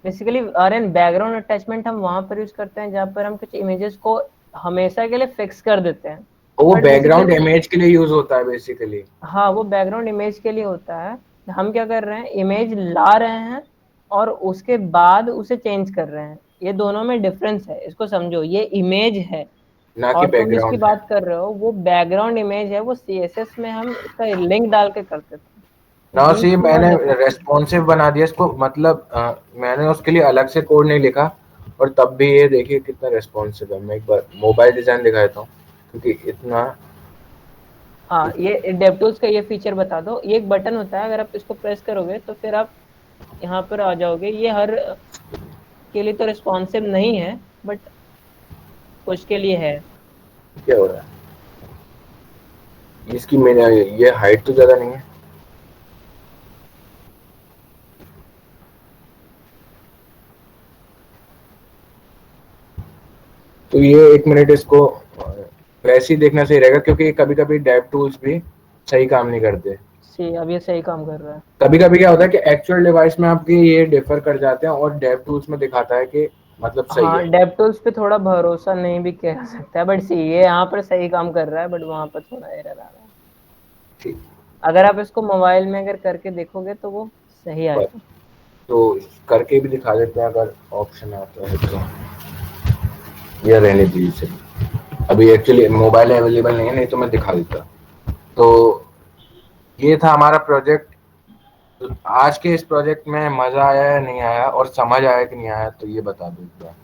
Basically Aryan, background attachment हम वहां पर यूज करते हैं जहां पर हम कुछ इमेजेस को हमेशा के लिए फिक्स कर देते हैं। वो बट बेसिकली बैकग्राउंड इमेज के लिए यूज होता है बेसिकली। हाँ, वो बैकग्राउंड इमेज के लिए होता है। हम क्या कर रहे हैं, इमेज ला रहे हैं और उसके बाद उसे चेंज कर रहे हैं। ये दोनों में डिफरेंस है, इसको समझो। ये इमेज है ना कि और तुम जिसकी बैकग्राउंड है। बात कर रहे हो वो बैकग्राउंड इमेज है। वो सीएसएस में हम उसका लिंक डाल के करते थे। नाउ बीच सी, में बहुत मैंने डिफरेंस है। रेस्पॉन्सिव बना दिया इसको, मतलब मैंने उसके लिए अलग से कोड नहीं लिखा। और तब भी ये देखिए कितना रेस्पॉन्सिव है। मैं एक बार मोबाइल डिजाइन दिखा देता हूँ, क्योंकि इतना। हाँ, ये डेवटूल्स का ये फीचर बता दो। ये एक बटन होता है, अगर आप इसको प्रेस करोगे तो फिर आप यहाँ पर आ जाओगे। ये हर के लिए तो रिस्पॉन्सिव नहीं है, बट कुछ के लिए है। क्या हो रहा है इसकी, मेरे ये हाइट तो ज्यादा नहीं है। तो ये एक मिनट, इसको वैसे ही देखना सही रहेगा, क्योंकि कभी कभी डेव टूल्स भी सही काम नहीं करते। सी, अब ये सही काम कर रहा है। कभी कभी क्या होता है कि एक्चुअल डिवाइस में आपके ये डिफर कर जाते हैं और डेव टूल्स में दिखाता है कि मतलब सही हाँ, है। डेवटूल्स पे थोड़ा भरोसा नहीं भी किया सकता है, बट सी ये यहाँ पर सही काम कर रहा है, बट वहां पर थोड़ा एरर आ रहा है। ठीक। अगर आप इसको मोबाइल में अगर करके देखोगे तो वो सही पर आएगा। तो करके भी दिखा देते हैं अगर ऑप्शन आता है तो। या रहने दीजिए चलिए। अभी एक्चुअली मोबाइल अवेलेबल नहीं है, नहीं तो मैं दिखा देता। तो ये था हमारा प्रोजेक्ट। तो आज के इस प्रोजेक्ट में मजा आया या नहीं आया, और समझ आया कि नहीं आया, तो ये बता दो एक बार।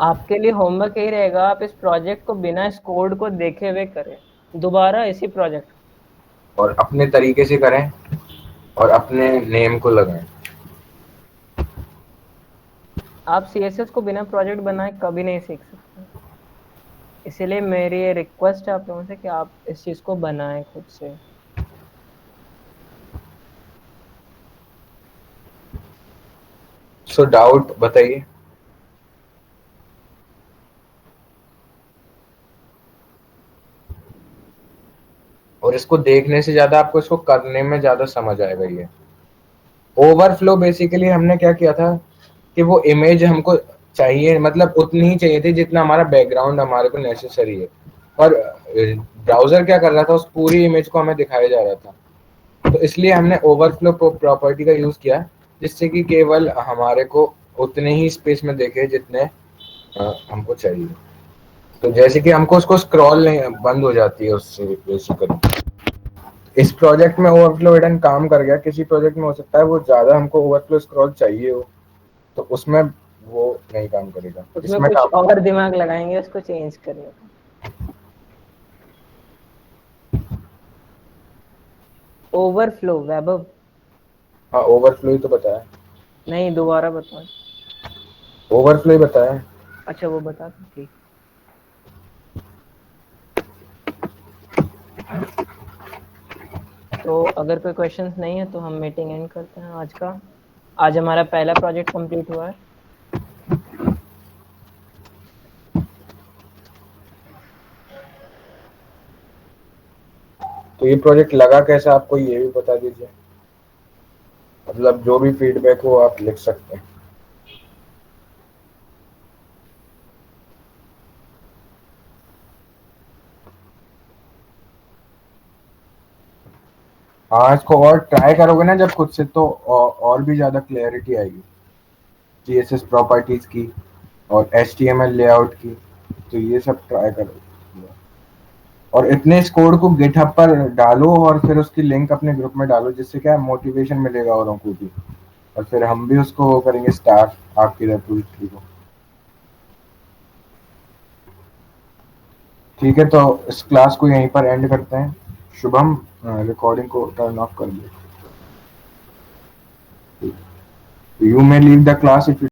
आपके लिए होमवर्क यही रहेगा, आप इस प्रोजेक्ट को बिना इस कोड को देखे हुए करें, दोबारा इसी प्रोजेक्ट। और अपने तरीके से करें और अपने नेम को लगाएं। आप सीएसएस को बिना प्रोजेक्ट बनाए कभी नहीं सीख सकते। इसीलिए मेरी ये रिक्वेस्ट है आप लोगों से कि आप इस चीज को बनाएं खुद से। सो डाउट बताइए। और इसको देखने से ज्यादा आपको इसको करने में ज्यादा समझ आएगा। ये ओवरफ्लो बेसिकली हमने क्या किया था कि वो इमेज हमको चाहिए, मतलब उतनी ही चाहिए थी जितना हमारा बैकग्राउंड हमारे को नेसेसरी है। और ब्राउजर क्या कर रहा था, उस पूरी इमेज को हमें दिखाया जा रहा था। तो इसलिए हमने ओवरफ्लो प्रॉपर्टी का यूज किया, जिससे कि केवल हमारे को उतने ही स्पेस में देखे जितने हमको चाहिए। तो जैसे कि हमको उसको स्क्रॉल नहीं बंद हो जाती है उससे बेसिकली। इस प्रोजेक्ट में ओवरफ्लो हिडन काम कर गया। किसी प्रोजेक्ट में हो सकता है वो ज्यादा हमको ओवरफ्लो स्क्रॉल चाहिए हो, तो उसमें वो नहीं काम करेगा, उसमें इसमें कुछ काम। और दिमाग लगाएंगे उसको चेंज करने का। ओवरफ्लो वैभव। हाँ, ओवरफ्लो ही तो बताया। नहीं, दोबारा बताओ। ओवरफ्लो ही बताया। अच्छा, वो बता दो, ठीक। तो अगर कोई क्वेश्चंस नहीं है तो हम मीटिंग एंड करते हैं आज का। आज हमारा पहला प्रोजेक्ट कंप्लीट हुआ है। तो ये प्रोजेक्ट लगा कैसा आपको, ये भी बता दीजिए। मतलब जो भी फीडबैक हो आप लिख सकते हैं। हाँ, इसको और ट्राई करोगे ना जब खुद से, तो और भी ज्यादा क्लैरिटी आएगी सीएसएस प्रॉपर्टीज की और एचटीएमएल लेआउट की। तो ये सब ट्राई करो और इतने इस कोड को गिटहब पर डालो और फिर उसकी लिंक अपने ग्रुप में डालो, जिससे क्या मोटिवेशन मिलेगा औरों को भी। और फिर हम भी उसको वो करेंगे स्टार्ट आपकी रेपोजिटरी को। ठीक है, तो इस क्लास को यहीं पर एंड करते हैं। शुभम, रिकॉर्डिंग को टर्न ऑफ कर दे। You may leave the class if